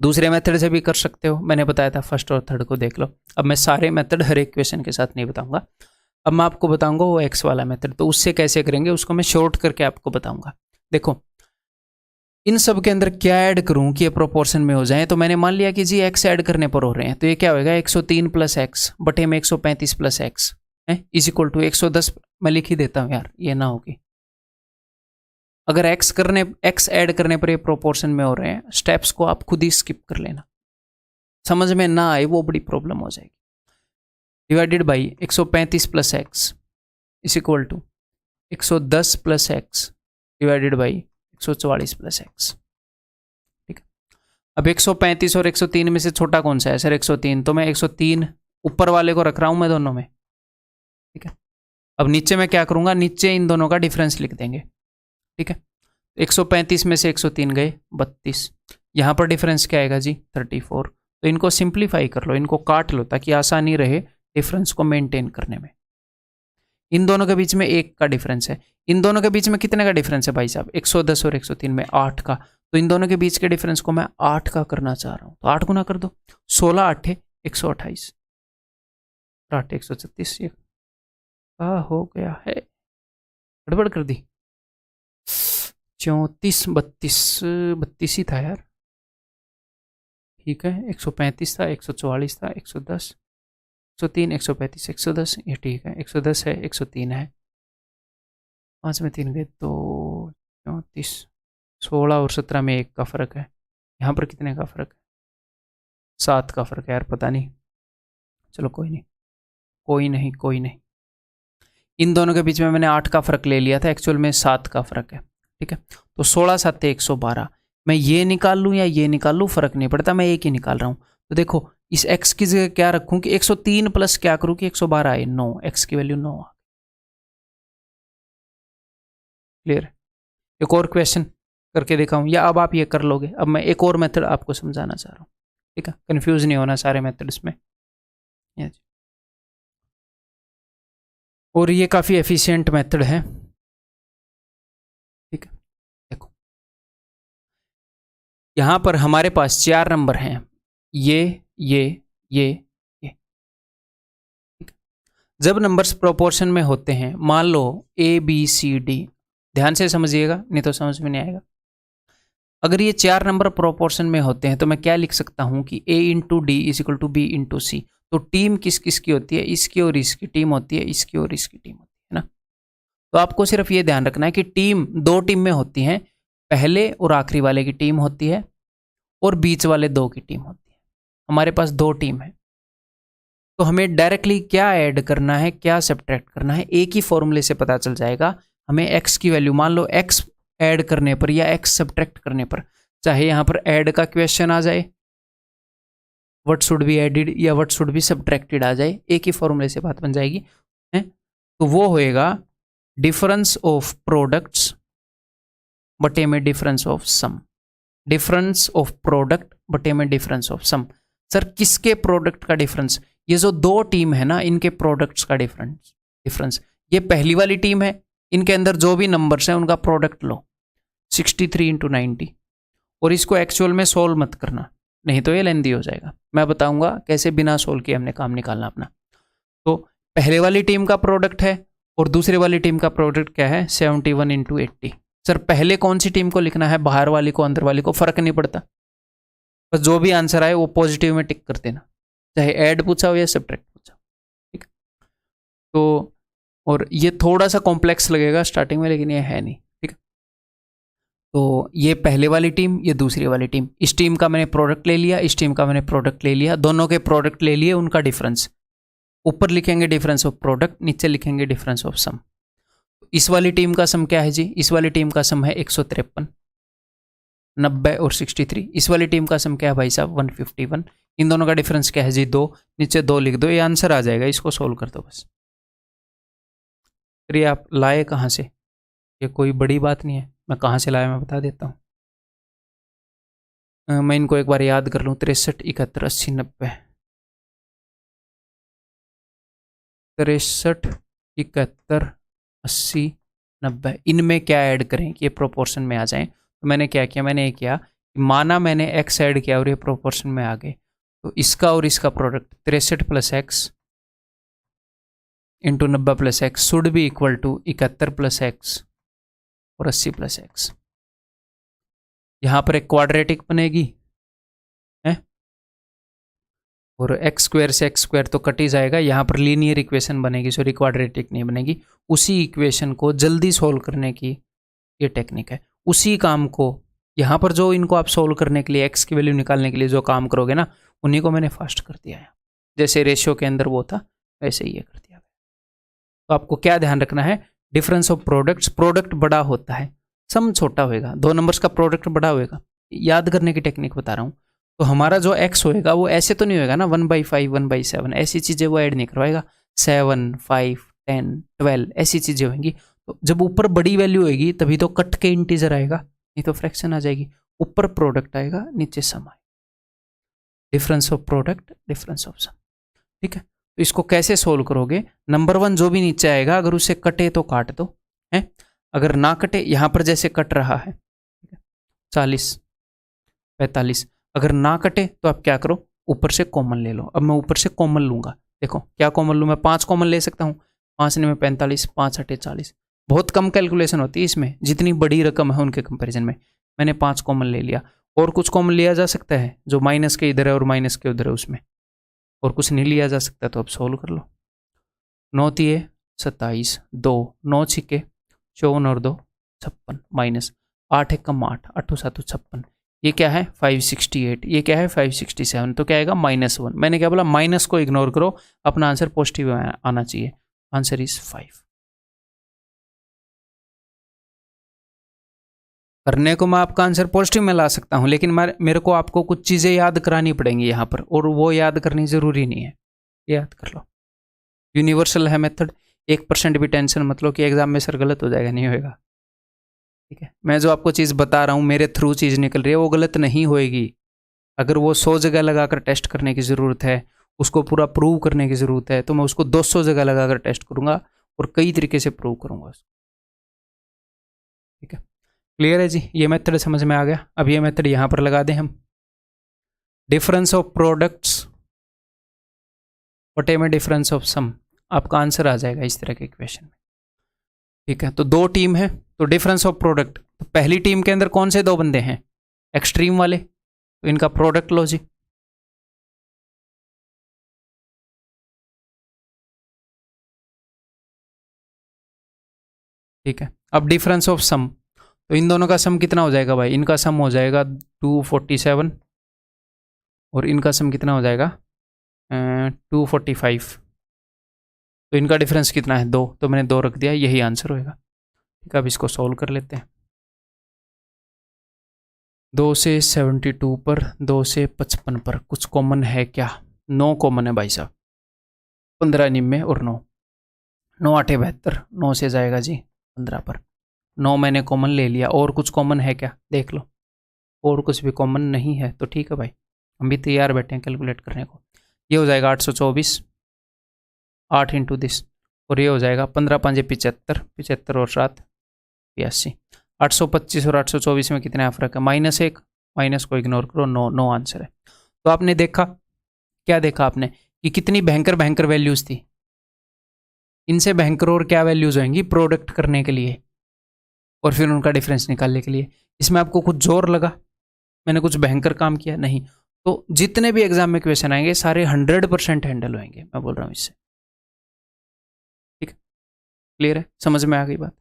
दूसरे मेथड से भी कर सकते हो, मैंने बताया था फर्स्ट और थर्ड को देख लो। अब मैं सारे मेथड हर एक क्वेश्चन के साथ नहीं बताऊंगा, अब मैं आपको बताऊंगा वो एक्स वाला मेथड, तो उससे कैसे करेंगे उसको मैं शॉर्ट करके आपको बताऊंगा। देखो इन सब के अंदर क्या ऐड करूं कि ये प्रोपोर्शन में हो जाए, तो मैंने मान लिया कि जी एक्स ऐड करने पर हो रहे हैं, तो ये क्या होगा 103 प्लस एक्स बटे में 135 प्लस एक्स है इज इक्वल टू 110। मैं लिख ही देता हूं यार, ये ना होगी। अगर एक्स ऐड करने पर ये प्रोपोर्शन में हो रहे हैं, स्टेप्स को आप खुद ही स्किप कर लेना, समझ में ना आए वो बड़ी प्रॉब्लम हो जाएगी। Divided by 135 plus X is equal to 110 plus X divided by 144 plus X. ठीक है, अब 135 और 103 में से छोटा कौन सा है सर? 103, तो मैं 103 ऊपर वाले को रख रहा हूं मैं दोनों में। ठीक है, अब नीचे मैं क्या करूंगा, नीचे इन दोनों का डिफरेंस लिख देंगे। ठीक है, 135 में से 103 गए 32, यहां पर डिफरेंस क्या आएगा जी 34। तो इनको सिंप्लीफाई कर लो, इनको काट लो ताकि आसानी रहे डिफरेंस को मेंटेन करने में। इन दोनों के बीच में 1 का डिफरेंस है, इन दोनों के बीच में कितने का डिफरेंस है भाई साहब? 110 और 103 में 8 का। तो इन दोनों के बीच के डिफरेंस को मैं 8 का करना चाह रहा हूं, तो 8 गुना कर दो, 16 8 128, 8 136। ये हो गया है, गड़बड़ कर दी, 34 32 32 ही था यार। ठीक है, 135 था, 144 था, 110 103 135 110, ये ठीक है, 110 है, 103 है, 5 में 3 गए तो 34, 16 और 17 में 1 का फ़र्क है, यहाँ पर कितने का फ़र्क है? 7 का फ़र्क है यार, पता नहीं, चलो कोई नहीं कोई नहीं कोई नहीं। इन दोनों के बीच में मैंने 8 का फ़र्क ले लिया था, एक्चुअल में 7 का फ़र्क है। ठीक है, तो 16 7 112, मैं ये निकाल लूँ या ये निकाल लूँ फ़र्क नहीं पड़ता, मैं एक ही निकाल रहा हूँ। तो देखो इस x की जगह क्या रखूँ कि 103 प्लस क्या करूँ कि 112 आए, 9, x की वैल्यू 9 आ। क्लियर? एक और क्वेश्चन करके दिखाऊं या अब आप ये कर लोगे? अब मैं एक और मेथड आपको समझाना चाह रहा हूँ, ठीक है, कंफ्यूज नहीं होना सारे मेथड्स में। और ये काफ़ी एफिशिएंट मेथड है। ठीक है, देखो यहाँ पर हमारे पास 4 नंबर हैं, ये ठीक है। जब नंबर्स प्रोपोर्शन में होते हैं, मान लो A B C D, ध्यान से समझिएगा नहीं तो समझ में नहीं आएगा। अगर ये 4 नंबर प्रोपोर्शन में होते हैं तो मैं क्या लिख सकता हूं कि A into D is equal to B into C. तो टीम किस किस की होती है? इसकी और इसकी टीम होती है, इसकी और इसकी टीम होती है ना। तो आपको सिर्फ ये ध्यान रखना है कि टीम 2 टीम में होती हैं, पहले और आखिरी वाले की टीम होती है और बीच वाले 2 की टीम होती है। हमारे पास 2 टीम है, तो हमें डायरेक्टली क्या ऐड करना है क्या सब्ट्रैक्ट करना है एक ही फॉर्मूले से पता चल जाएगा। हमें x की वैल्यू, मान लो x ऐड करने पर या x सब्ट्रैक्ट करने पर, चाहे यहां पर ऐड का क्वेश्चन आ जाए, व्हाट शुड बी एडिड या व्हाट शुड बी सब्ट्रैक्टेड आ जाए, एक ही फॉर्मूले से बात बन जाएगी है? तो वो होएगा डिफरेंस ऑफ प्रोडक्ट्स बटे में difference of sum. Difference of product बटे में डिफरेंस ऑफ सम। सर किसके प्रोडक्ट का डिफरेंस? ये जो 2 टीम है ना, इनके प्रोडक्ट्स का डिफरेंस। ये पहली वाली टीम है, इनके अंदर जो भी नंबर्स हैं उनका प्रोडक्ट लो, 63 इंटू 90। और इसको एक्चुअल में सोल्व मत करना, नहीं तो ये लेंदी हो जाएगा। मैं बताऊंगा कैसे बिना सोल्व किए हमने काम निकालना अपना। तो पहले वाली टीम का प्रोडक्ट है और दूसरी वाली टीम का प्रोडक्ट क्या है? 71 इंटू 80। सर पहले कौन सी टीम को लिखना है, बाहर वाली को अंदर वाली को? फर्क नहीं पड़ता, बस जो भी आंसर आए वो पॉजिटिव में टिक कर देना, चाहे ऐड पूछा हो या सब्ट्रैक्ट पूछा हो। ठीक है, तो और ये थोड़ा सा कॉम्प्लेक्स लगेगा स्टार्टिंग में, लेकिन ये है नहीं। ठीक है, तो ये पहले वाली टीम, ये दूसरी वाली टीम, इस टीम का मैंने प्रोडक्ट ले लिया, इस टीम का मैंने प्रोडक्ट ले लिया, दोनों के प्रोडक्ट ले लिए, उनका डिफरेंस ऊपर लिखेंगे डिफरेंस ऑफ प्रोडक्ट, नीचे लिखेंगे डिफरेंस ऑफ सम। इस वाली टीम का सम क्या है जी? इस वाली टीम का सम है 153, 90 और 63। इस वाली टीम का सम क्या है भाई साहब? 151। इन दोनों का डिफरेंस क्या है जी? 2, नीचे 2 लिख दो, ये आंसर आ जाएगा, इसको सोल्व कर दो बस। फिर ये आप लाए कहाँ से? ये कोई बड़ी बात नहीं है, मैं कहाँ से लाया मैं बता देता हूँ। मैं इनको एक बार याद कर लूँ, 63 71 80 90, 63 71 80 90, इनमें क्या ऐड करें कि ये प्रोपोर्शन में आ जाएं? तो तो मैंने क्या किया, मैंने ये किया कि माना मैंने x ऐड किया और ये प्रोपोर्शन में आ गए, तो इसका और इसका product 63 plus X into 90 plus X should be equal to 71 plus X और 80 प्लस एक्स। यहाँ पर एक क्वाड्रेटिक बनेगी है, और एक्स स्क्वायर से एक्स स्क्वायर तो कट ही जाएगा। यहाँ पर लीनियर इक्वेशन बनेगी, सॉरी क्वाड्रेटिक नहीं बनेगी। उसी इक्वेशन को जल्दी सोल्व करने की ये टेक्निक है। उसी काम को यहाँ पर जो इनको आप सोल्व करने के लिए एक्स की वैल्यू निकालने के लिए जो काम करोगे ना, उन्हीं को मैंने फास्ट कर दिया है। जैसे रेशियो के अंदर वो था वैसे ही ये कर दिया। तो आपको क्या ध्यान रखना है, डिफरेंस ऑफ प्रोडक्ट्स, प्रोडक्ट बड़ा होता है, सम छोटा होएगा, दो नंबर्स का प्रोडक्ट बड़ा होएगा। याद करने की टेक्निक बता रहा हूँ। तो हमारा जो एक्स होएगा वो ऐसे तो नहीं होएगा ना 1/5 1/7, ऐसी चीज़ें वो ऐड नहीं करवाएगा। 7 5 10 12 ऐसी चीज़ें होंगी। तो जब ऊपर बड़ी वैल्यू होएगी तभी तो कट के इंटीजर आएगा, नहीं तो फ्रैक्शन आ जाएगी। ऊपर प्रोडक्ट आएगा, नीचे सम आएगा। Difference of product, difference of sum, ठीक है। तो इसको कैसे सोल्व करोगे, नंबर 1 जो भी नीचे आएगा अगर उसे कटे तो काट दो है, अगर ना कटे, यहाँ पर जैसे कट रहा है 40 45, अगर ना कटे तो आप क्या करो, ऊपर से कॉमन ले लो। अब मैं ऊपर से कॉमन लूंगा, देखो क्या कॉमन लूँ मैं, 5 कॉमन ले सकता हूँ। 5 में 45, 5 8 40। बहुत कम कैलकुलेशन होती है इसमें, जितनी बड़ी रकम है उनके कंपैरिजन में। मैंने 5 कॉमन ले लिया, और कुछ कॉमन लिया जा सकता है जो माइनस के इधर है और माइनस के उधर है उसमें, और कुछ नहीं लिया जा सकता, तो अब सोल्व कर लो। 9 3 27, 2 9 6 54 और 2 56, माइनस 8 1 8 8 7 56, ये क्या है 568, ये क्या है 567, तो क्या आएगा -1। मैंने क्या बोला, माइनस को इग्नोर करो, अपना आंसर पॉजिटिव आना चाहिए। Answer is 5। करने को मैं आपका आंसर पॉजिटिव में ला सकता हूं, लेकिन मेरे को आपको कुछ चीज़ें याद करानी पड़ेंगी यहाँ पर, और वो याद करनी ज़रूरी नहीं है, याद कर लो। यूनिवर्सल है मेथड, 1% भी टेंशन मत लो कि एग्जाम में सर गलत हो जाएगा, नहीं होएगा, ठीक है। मैं जो आपको चीज़ बता रहा हूँ, मेरे थ्रू चीज़ निकल रही है, वो गलत नहीं होएगी। अगर वो 100 जगह लगाकर टेस्ट करने की ज़रूरत है, उसको पूरा प्रूव करने की ज़रूरत है, तो मैं उसको 200 जगह लगाकर टेस्ट करूँगा और कई तरीके से प्रूव करूँगा उसको, ठीक है। क्लियर है जी, ये मेथड समझ में आ गया। अब ये मेथड यहाँ पर लगा दें हम, डिफरेंस ऑफ प्रोडक्ट्स वटे में डिफरेंस ऑफ सम, आपका आंसर आ जाएगा इस तरह के इक्वेशन में, ठीक है। तो 2 टीम है, तो डिफरेंस ऑफ प्रोडक्ट, तो पहली टीम के अंदर कौन से 2 बंदे हैं, एक्सट्रीम वाले, तो इनका प्रोडक्ट लो जी। ठीक है, अब डिफरेंस ऑफ सम, तो इन दोनों का सम कितना हो जाएगा भाई, इनका सम हो जाएगा 247 और इनका सम कितना हो जाएगा 245, तो इनका डिफरेंस कितना है 2, तो मैंने 2 रख दिया, यही आंसर होएगा, ठीक है। अब इसको सॉल्व कर लेते हैं। 2 से 72 पर, 2 से 55 पर कुछ कॉमन है क्या, 9 कॉमन है भाई साहब, 15 निम्न और 9, 9 8 72, 9 से जाएगा जी 15 पर, 9 मैंने कॉमन ले लिया। और कुछ कॉमन है क्या, देख लो, और कुछ भी कॉमन नहीं है तो ठीक है भाई, हम भी तैयार बैठे हैं कैलकुलेट करने को। ये हो जाएगा 824, 8 इंटू दिस, और ये हो जाएगा 15 5 75, 75 और 7 82, 825 और 824 में कितना फ़र्क है, -1, माइनस को इग्नोर करो, 9 9 आंसर है। तो आपने देखा, क्या देखा आपने कि कितनी भयंकर भयंकर वैल्यूज़ थी, इनसे भयंकर और क्या वैल्यूज़ होंगी प्रोडक्ट करने के लिए और फिर उनका डिफरेंस निकालने के लिए। इसमें आपको कुछ जोर लगा, मैंने कुछ भयंकर काम किया नहीं, तो जितने भी एग्जाम में क्वेश्चन आएंगे सारे 100% हैंडल होंगे, मैं बोल रहा हूँ इससे, ठीक है। क्लियर है, समझ में आ गई बात।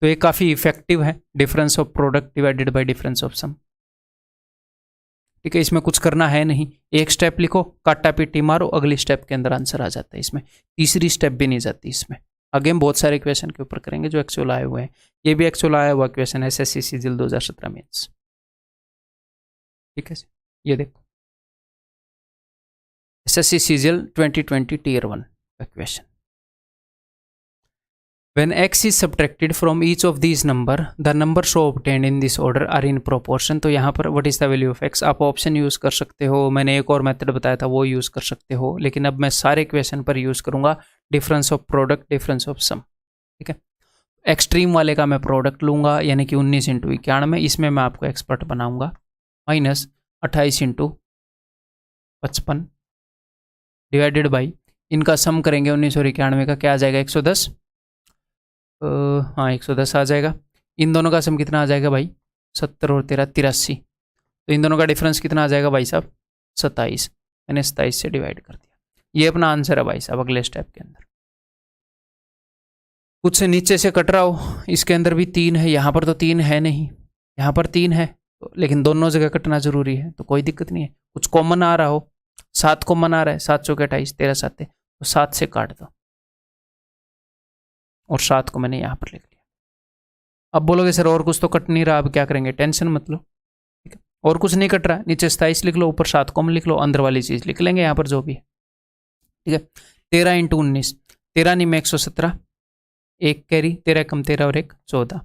तो ये काफ़ी इफेक्टिव है, difference of product divided by difference of sum, ठीक है। इसमें कुछ करना है नहीं, एक स्टेप लिखो, काटा पीटी मारो, अगली स्टेप के अंदर आंसर आ जाता है। इसमें तीसरी स्टेप भी नहीं जाती इसमें। आगे हम बहुत सारे क्वेश्चन के ऊपर करेंगे जो एक्चुअल आए हुए हैं, ये भी एक्चुअल आया हुआ क्वेश्चन है SSC सीजीएल 2017 मेंस, ठीक है। ये देखो SSC सीजीएल 2020 Tier 1 का question, when x is subtracted from each of these number, the number so obtained in this order are in proportion। तो यहाँ पर what is the value of x, आप option use कर सकते हो, मैंने एक और मेथड बताया था वो यूज़ कर सकते हो, लेकिन अब मैं सारे क्वेश्चन पर यूज़ करूँगा difference of product, difference of sum, ठीक है। एक्सट्रीम वाले का मैं प्रोडक्ट लूँगा, यानी कि 19 इंटू 91, इसमें मैं आपको एक्सपर्ट बनाऊँगा, माइनस 28 इंटू 55 डिवाइडेड बाई, इनका सम करेंगे 19 और 91 का, क्या आ जाएगा 110, हाँ 110 आ जाएगा। इन दोनों का सम कितना आ जाएगा भाई, 70 और 13 83, तो इन दोनों का डिफरेंस कितना आ जाएगा भाई साहब 27, मैंने 27 से डिवाइड कर दिया। ये अपना आंसर है भाई साहब अगले स्टेप के अंदर। कुछ से नीचे से कट रहा हो, इसके अंदर भी 3 है, यहाँ पर तो 3 है नहीं, यहाँ पर 3 है, लेकिन दोनों जगह कटना जरूरी है, तो कोई दिक्कत नहीं है। कुछ कॉमन आ रहा हो, 7 कॉमन आ रहा है, 7 चौके 28, 13 7, तो 7 से काट दो, और 7 को मैंने यहाँ पर लिख लिया। अब बोलोगे सर और कुछ तो कट नहीं रहा, अब क्या करेंगे, टेंशन मत लो, ठीक है, और कुछ नहीं कट रहा, नीचे 27 लिख लो, ऊपर 7 कॉमन लिख लो, अंदर वाली चीज़ लिख लेंगे यहाँ पर जो भी है, ठीक है। 13 इंटू 19, 13 नहीं में 117, एक कैरी, 13 कम 13 और 1 14,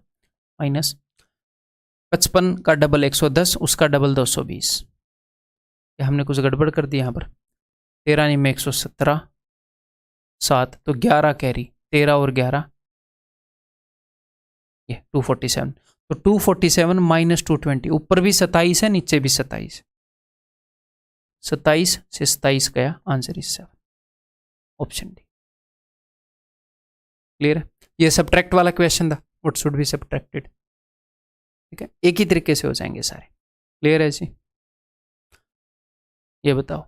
माइनस 55 का डबल 110, उसका डबल 220, या हमने कुछ गड़बड़ कर दी यहाँ पर, 13 नहीं में 117, 7 तो 11 कैरी, 13 और 11 ये 247, तो 247 माइनस 220, ऊपर भी 27 है नीचे भी 27, 27 से 27 गया, answer is 7, option D. Clear है, ये सब्ट्रैक्ट वाला क्वेश्चन था, व्हाट शुड बी सब्ट्रैक्टेड, ठीक है, एक ही तरीके से हो जाएंगे सारे। क्लियर है जी, ये बताओ,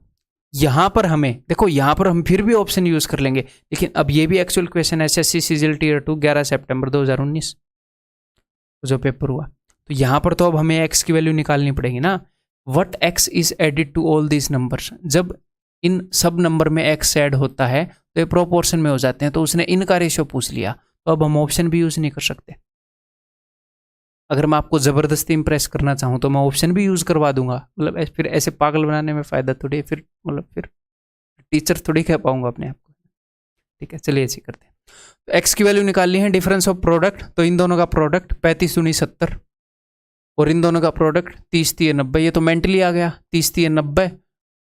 यहां पर हमें देखो, यहां पर हम फिर भी ऑप्शन यूज कर लेंगे, लेकिन अब ये भी actual question SSC CGL tier 2 11 सितंबर 2019 जो पेपर हुआ, तो यहां पर तो अब हमें एक्स की वैल्यू निकालनी पड़ेगी ना, what X is added to all these numbers, जब इन सब नंबर में एक्स ऐड होता है तो ये प्रोपोर्शन में हो जाते हैं, तो उसने इनका रेशियो पूछ लिया, तो अब हम ऑप्शन भी यूज नहीं कर सकते। अगर मैं आपको ज़बरदस्ती इंप्रेस करना चाहूँ तो मैं ऑप्शन भी यूज़ करवा दूंगा, मतलब फिर ऐसे पागल बनाने में फ़ायदा थोड़ी है, फिर मतलब फिर टीचर थोड़ी कह पाऊंगा अपने आप को, ठीक है। चलिए ऐसे करते हैं, तो एक्स की वैल्यू निकालनी है, डिफरेंस ऑफ प्रोडक्ट, तो इन दोनों का प्रोडक्ट 35 दूनी 70, और इन दोनों का प्रोडक्ट 30 3 90, ये तो मेंटली आ गया, 30 3 90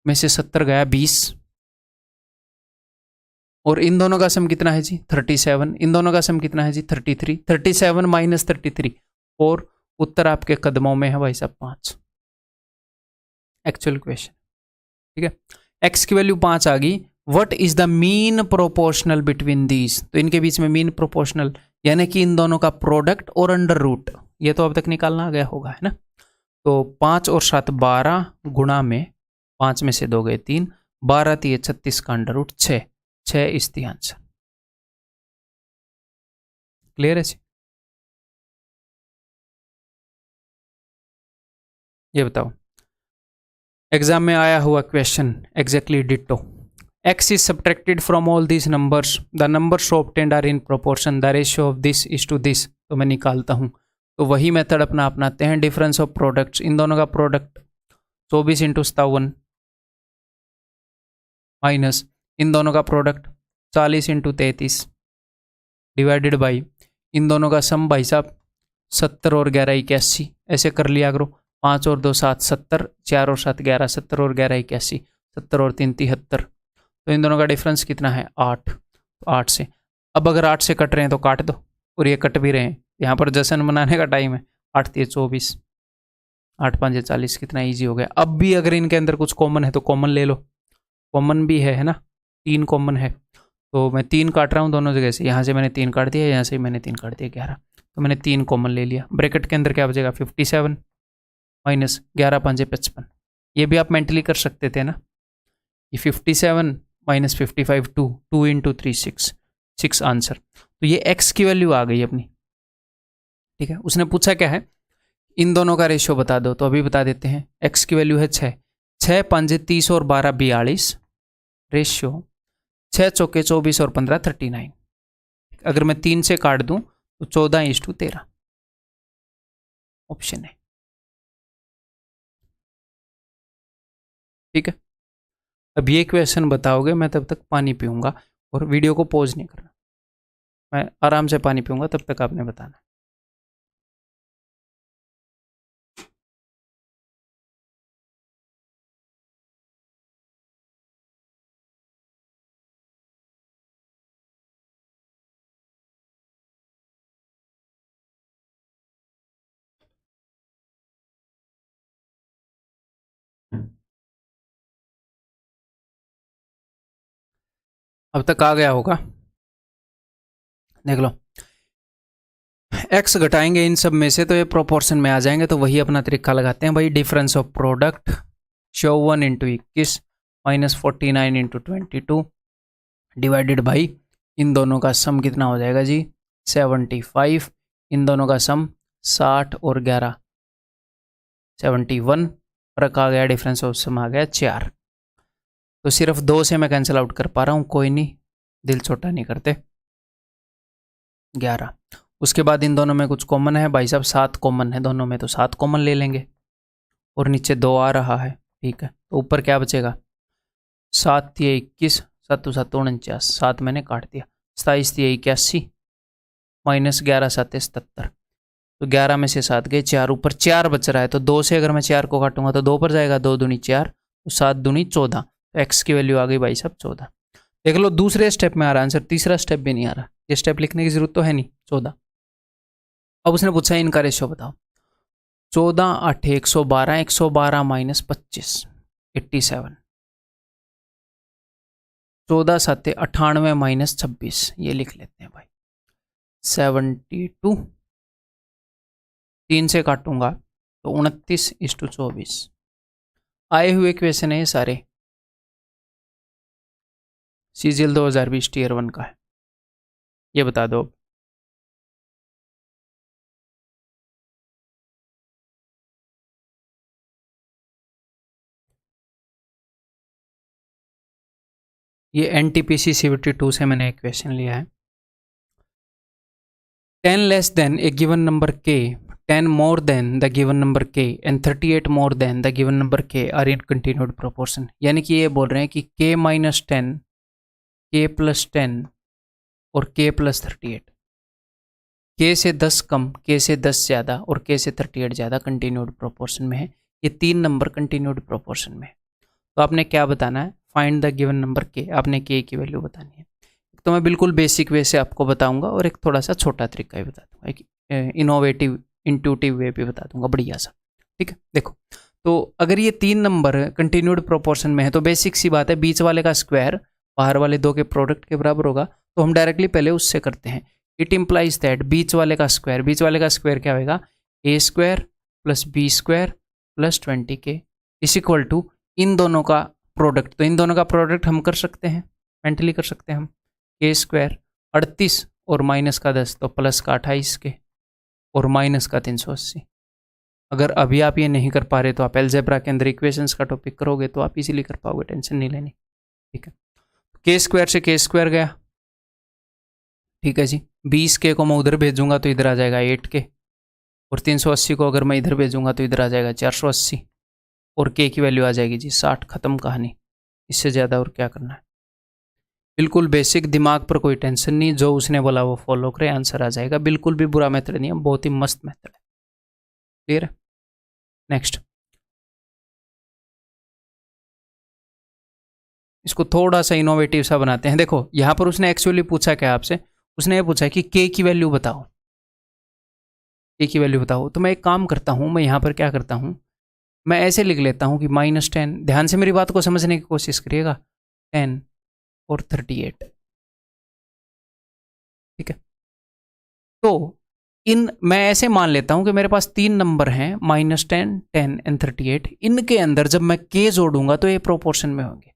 में से 70 गया 20, और इन दोनों का सम कितना है जी 37, इन दोनों का सम कितना है जी 33, 37 माइनस 33, और उत्तर आपके कदमों में है भाई साहब 5, एक्चुअल क्वेश्चन, ठीक है। एक्स की वैल्यू 5 आ गई, what is the mean proportional between these, तो इनके बीच में मीन प्रोपोर्शनल यानी कि इन दोनों का प्रोडक्ट और अंडर रूट, ये तो अब तक निकालना आ गया होगा, है ना। तो 5 और 7 12 गुणा में 5 में से 2 गए 3, 12 3 36 का under root 6, 6 is the answer. Clear है जी, ये बताओ, एग्जाम में आया हुआ question exactly ditto, x is subtracted from all these numbers, the numbers so obtained are in proportion, the ratio of this is to this, तो मैं निकालता हूँ, तो वही मेथड अपना अपनाते हैं, डिफरेंस ऑफ प्रोडक्ट्स, इन दोनों का प्रोडक्ट 24 इंटू 57 माइनस इन दोनों का प्रोडक्ट 40 इंटू 33 डिवाइडेड बाई इन दोनों का सम भाई साहब 70 और 11 81, ऐसे कर लिया करो, 5 और 2 7 70, 4 और 7 11, 70 और 11 81, 70 और 3 73, तो इन दोनों का डिफरेंस कितना है 8, तो 8 से, अब अगर 8 से कट रहे हैं तो काट दो, और ये कट भी रहे हैं, यहाँ पर जश्न मनाने का टाइम है, 8 3 24, 8 5 40, कितना ईजी हो गया। अब भी अगर इनके अंदर कुछ कॉमन है तो कॉमन ले लो, कॉमन भी है ना, 3 कॉमन है, तो मैं 3 काट रहा हूँ दोनों जगह से, यहाँ से मैंने 3 काट दिया, यहाँ से मैंने 3 काट दिया 11, तो मैंने 3 कॉमन ले लिया, ब्रैकेट के अंदर क्या बचेगा 57 माइनस 11 5 55, ये भी आप मेंटली कर सकते थे ना, ये 57 माइनस 55 2 इंटू 3 6 आंसर, तो ये x की वैल्यू आ गई अपनी, ठीक है। उसने पूछा क्या है, इन दोनों का रेशियो बता दो, तो अभी बता देते हैं, x की वैल्यू है 6, 6 5 30 और 12 42, रेशियो 6 चौके 24 और 15 39, अगर मैं 3 से काट दूं तो 14:13, ऑप्शन है, ठीक है। अब ये क्वेश्चन बताओगे, मैं तब तक पानी पीऊंगा, और वीडियो को पॉज नहीं करना, मैं आराम से पानी पीऊंगा, तब तक आपने बताना। अब तक आ गया होगा, देख लो। एक्स घटाएंगे इन सब में से तो ये प्रोपोर्शन में आ जाएंगे, तो वही अपना तरीका लगाते हैं भाई। Difference of product 54 into 21 minus 49 into 22 divided by इन दोनों का सम कितना हो जाएगा जी 75। इन दोनों का सम 60 और 11 71, फर्क आ गया, डिफरेंस ऑफ सम आ गया 4। तो सिर्फ 2 से मैं कैंसिल आउट कर पा रहा हूँ, कोई नहीं, दिल छोटा नहीं करते। 11, उसके बाद इन दोनों में कुछ कॉमन है भाई साहब, 7 कॉमन है दोनों में, तो 7 कॉमन ले लेंगे और नीचे 2 आ रहा है, ठीक है। तो ऊपर क्या बचेगा 7 × 21 7 × 7 49, 7 मैंने काट दिया, 27 × 81 माइनस 11 × 7 77, तो 11 में से 7 गए 4, ऊपर 4 बच रहा है, तो 2 से अगर मैं 4 को काटूंगा तो 2 पर जाएगा, 2 दूनी 4, तो 7 दूनी 14, तो एक्स की वैल्यू आ गई भाई साहब 14। देख लो दूसरे स्टेप में आ रहा आंसर, तीसरा स्टेप भी नहीं आ रहा, ये स्टेप लिखने की जरूरत तो है नहीं, 14। अब उसने पूछा इनका रेशियो बताओ, 14 8 112, 112 माइनस 25 87, 14 7 98 माइनस 26, ये लिख लेते हैं भाई 72, 3 से काटूंगा तो 29:24। आए हुए क्वेश्चन है ये सारे, सीजीएल 2020 टीयर 1 का है, ये बता दो। ये एनटीपीसी सीवीटी 2 से मैंने एक क्वेश्चन लिया है। 10 less than a given number के, 10 more than the given number के and 38 more than the given number के आर इन कंटिन्यूड प्रोपोर्शन। यानी कि ये बोल रहे हैं कि k माइनस 10, k प्लस 10 और k प्लस 38, k से 10 कम, k से 10 ज़्यादा और k से 38 ज़्यादा कंटिन्यूड प्रोपोर्शन में है। ये 3 नंबर कंटिन्यूड प्रोपोर्शन में है। तो आपने क्या बताना है, find the given number k, आपने k की वैल्यू बतानी है। तो मैं बिल्कुल बेसिक वे से आपको बताऊंगा और एक थोड़ा सा छोटा तरीका भी बता दूंगा, एक इनोवेटिव इंट्यूटिव वे भी बता दूंगा बढ़िया सा, ठीक है। देखो, तो अगर ये 3 नंबर कंटिन्यूड प्रोपोर्शन में है तो बेसिक सी बात है, बीच वाले का स्क्वायर बाहर वाले 2 के प्रोडक्ट के बराबर होगा, तो हम डायरेक्टली पहले उससे करते हैं। इट इम्प्लाइज दैट बीच वाले का स्क्वायर, बीच वाले का स्क्वायर क्या होगा, a square plus B square plus 20k is equal to इन दोनों का प्रोडक्ट। तो इन दोनों का प्रोडक्ट हम कर सकते हैं, मेंटली कर सकते हैं हम, k स्क्वायर 38 और माइनस का 10 तो प्लस का 28 के और माइनस का 380। अगर अभी आप ये नहीं कर पा रहे तो आप एलजेब्रा के अंदर इक्वेशंस का टॉपिक करोगे तो आप इजीली कर पाओगे, टेंशन नहीं लेनी, ठीक है। k स्क्वायर से k स्क्वायर गया, ठीक है जी। 20k को मैं उधर भेजूंगा तो इधर आ जाएगा 8k, और 380 को अगर मैं इधर भेजूंगा तो इधर आ जाएगा 480, और k की वैल्यू आ जाएगी जी 60, खत्म कहानी। इससे ज़्यादा और क्या करना है, बिल्कुल बेसिक, दिमाग पर कोई टेंशन नहीं, जो उसने बोला वो फॉलो करे, आंसर आ जाएगा। बिल्कुल भी बुरा मेथड नहीं है, बहुत ही मस्त मेथड है, क्लियर है। नेक्स्ट, इसको थोड़ा सा इनोवेटिव सा बनाते हैं। देखो यहाँ पर उसने एक्चुअली पूछा क्या आपसे, उसने ये पूछा कि k की वैल्यू बताओ, k की वैल्यू बताओ। तो मैं एक काम करता हूँ, मैं यहाँ पर क्या करता हूँ, मैं ऐसे लिख लेता हूँ कि -10, ध्यान से मेरी बात को समझने की कोशिश करिएगा, 10 और 38, ठीक है। तो मैं ऐसे मान लेता हूं कि मेरे पास 3 नंबर हैं, -10, 10 एंड 38। इनके अंदर जब मैं k जोड़ूंगा तो ये प्रोपोर्शन में होंगे।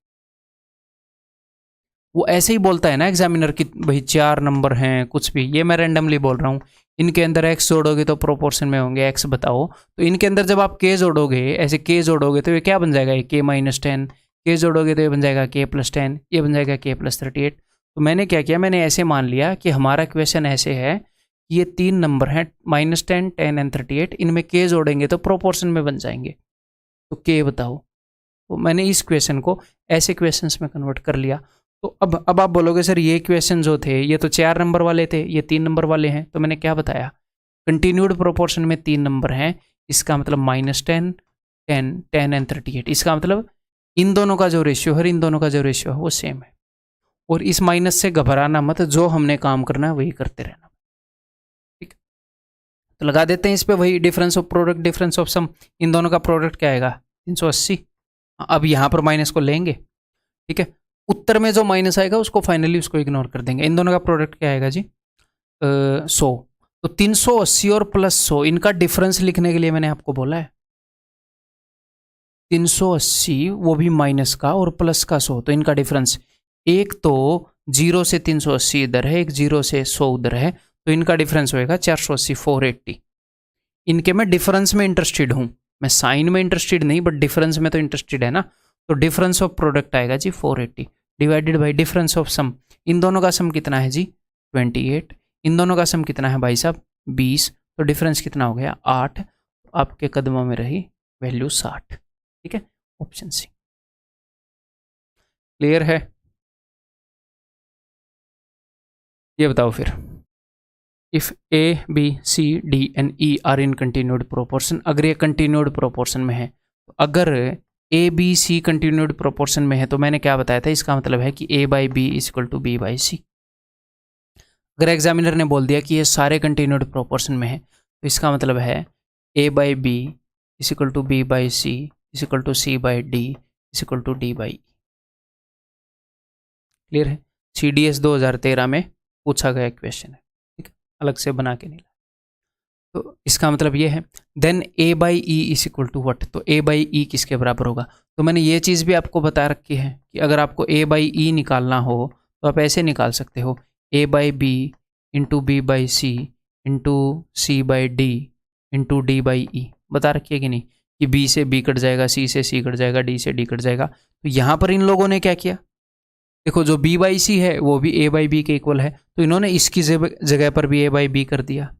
वो ऐसे ही बोलता है ना एग्जामिनर कि भाई 4 नंबर हैं, कुछ भी, ये मैं रैंडमली बोल रहा हूँ। इनके अंदर x जोड़ोगे तो प्रोपोर्शन में होंगे, x बताओ। तो इनके अंदर जब आप k जोड़ोगे, ऐसे k जोड़ोगे तो ये क्या बन जाएगा, k - 10, k जोड़ोगे तो ये बन जाएगा k + 10, ये बन जाएगा k + 38। तो मैंने क्या किया, मैंने ऐसे मान लिया कि हमारा क्वेश्चन ऐसे है, ये 3 नंबर हैं -10, 10 एंड 38, इनमें k जोड़ेंगे तो प्रोपोर्शन में बन जाएंगे, तो k बताओ। तो मैंने इस क्वेश्चन को ऐसे क्वेश्चंस में कन्वर्ट कर लिया। तो अब आप बोलोगे सर ये क्वेश्चन जो थे ये तो 4 नंबर वाले थे, ये 3 नंबर वाले हैं। तो मैंने क्या बताया, कंटिन्यूड प्रोपोर्शन में 3 नंबर हैं, इसका मतलब -10, 10, 10 एंड 38। इसका मतलब इन दोनों का जो रेशियो है, इन दोनों का जो रेशियो है वो सेम है। और इस माइनस से घबराना मत, जो हमने काम करना है वही करते रहना, ठीक। तो लगा देते हैं इस पे वही difference of product, difference of sum. इन दोनों का प्रोडक्ट क्या आएगा 380। अब यहाँ पर माइनस को लेंगे, ठीक है। उत्तर में जो माइनस आएगा उसको फाइनली उसको इग्नोर कर देंगे। इन दोनों का प्रोडक्ट क्या आएगा जी? 100। तो 380 और प्लस 100 इनका डिफरेंस लिखने के लिए मैंने आपको बोला है 380 वो भी माइनस का और प्लस का 100, तो इनका डिफरेंस एक तो 0 से 380 इधर है, एक 0 से 100 उधर है, तो इनका डिफरेंस होएगा 480 480। इनके मैं डिफरेंस में इंटरेस्टेड हूं, मैं साइन में इंटरेस्टेड नहीं बट डिफरेंस में तो इंटरेस्टेड है ना। तो डिफरेंस ऑफ प्रोडक्ट आएगा जी 480 divided by difference of sum. इन दोनों का सम कितना है जी? 28। इन दोनों का सम कितना है भाई साहब? 20। तो डिफरेंस कितना हो गया? 8। आपके कदमों में रही वैल्यू 60। ठीक है, ऑप्शन सी। क्लियर है? ये बताओ फिर, if A B C D and E are in continued proportion, अगर ये कंटिन्यूड प्रोपोर्शन में है, तो अगर A B C continued proportion में है तो मैंने क्या बताया था, इसका मतलब है कि A by B is equal to B by C. अगर एग्जामिनर ने बोल दिया कि ये सारे कंटिन्यूड प्रोपोर्शन में है तो इसका मतलब है A by B is equal to B by C is equal to C by D is equal to D by. Clear है? CDS 2013 में पूछा गया क्वेश्चन है, ठीक है, अलग से बना के नहीं ला। तो इसका मतलब ये है then A by E is equal to what, तो ए बाई ई किसके बराबर होगा? तो मैंने ये चीज़ भी आपको बता रखी है कि अगर आपको ए बाई ई निकालना हो तो आप ऐसे निकाल सकते हो, A by B into B by C into C by D into D by E. बता रखी है कि नहीं कि बी से बी कट जाएगा, सी से सी कट जाएगा, डी से डी कट जाएगा। तो यहाँ पर इन लोगों ने क्या किया, देखो जो बी बाई सी है वो भी ए बाई बी के इक्वल है, तो इन्होंने इसकी जगह पर भी ए बाई बी कर दिया।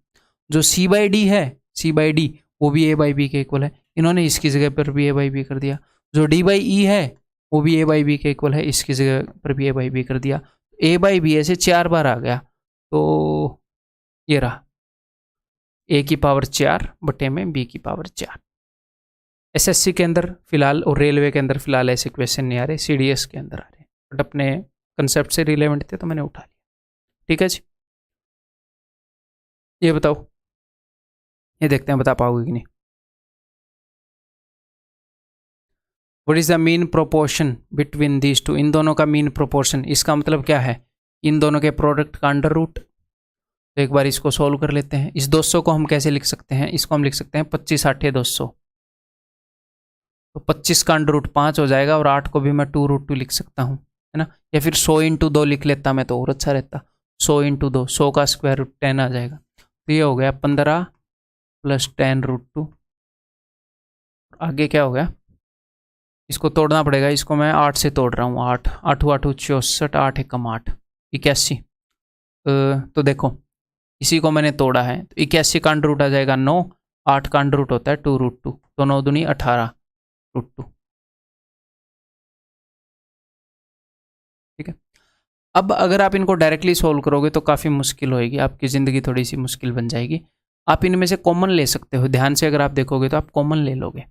जो सी बाई डी है, सी बाई डी वो भी ए बाई बी के इक्वल है, इन्होंने इसकी जगह पर भी ए बाई बी कर दिया। जो डी बाई ई है वो भी ए बाई बी के इक्वल है, इसकी जगह पर भी ए बाई बी कर दिया। ए बाई बी ऐसे 4 बार आ गया, तो ये रहा ए की पावर 4 बटे में बी की पावर 4। SSC के अंदर फिलहाल और रेलवे के अंदर फिलहाल ऐसे क्वेश्चन नहीं आ रहे, CDS के अंदर आ रहे, बट अपने कंसेप्ट से रिलेवेंट थे तो मैंने उठा लिया। ठीक है जी, ये बताओ, ये देखते हैं बता पाओगे कि नहीं। What is the mean proportion between these two, इन दोनों का मीन प्रोपोर्शन, इसका मतलब क्या है? इन दोनों के प्रोडक्ट का अंडर रूट। तो एक बार इसको सोल्व कर लेते हैं। इस 200 को हम कैसे लिख सकते हैं? इसको हम लिख सकते हैं 25 8 200, तो 25 का अंडर रूट 5 हो जाएगा और 8 को भी मैं 2√2 लिख सकता हूँ, है ना। या फिर 100 इंटू 2 लिख लेता मैं तो और अच्छा रहता। 100 इंटू 2, 100 का स्क्वायर रूट 10 आ जाएगा, तो ये हो गया 15 प्लस 10√2। आगे क्या हो गया? इसको तोड़ना पड़ेगा, इसको मैं 8 से तोड़ रहा हूँ। 8 8 8 64, 8 एकम 8 81। तो देखो इसी को मैंने तोड़ा है, तो 81 का अंडर रूट आ जाएगा 9, 8 का अंडर रूट होता है 2√2, तो 9 दूनी 18√2। ठीक है, अब अगर आप इनको डायरेक्टली सोल्व करोगे तो काफ़ी मुश्किल होएगी, आपकी ज़िंदगी थोड़ी सी मुश्किल बन जाएगी। आप इनमें से कॉमन ले सकते हो, ध्यान से अगर आप देखोगे तो आप कॉमन ले लोगे।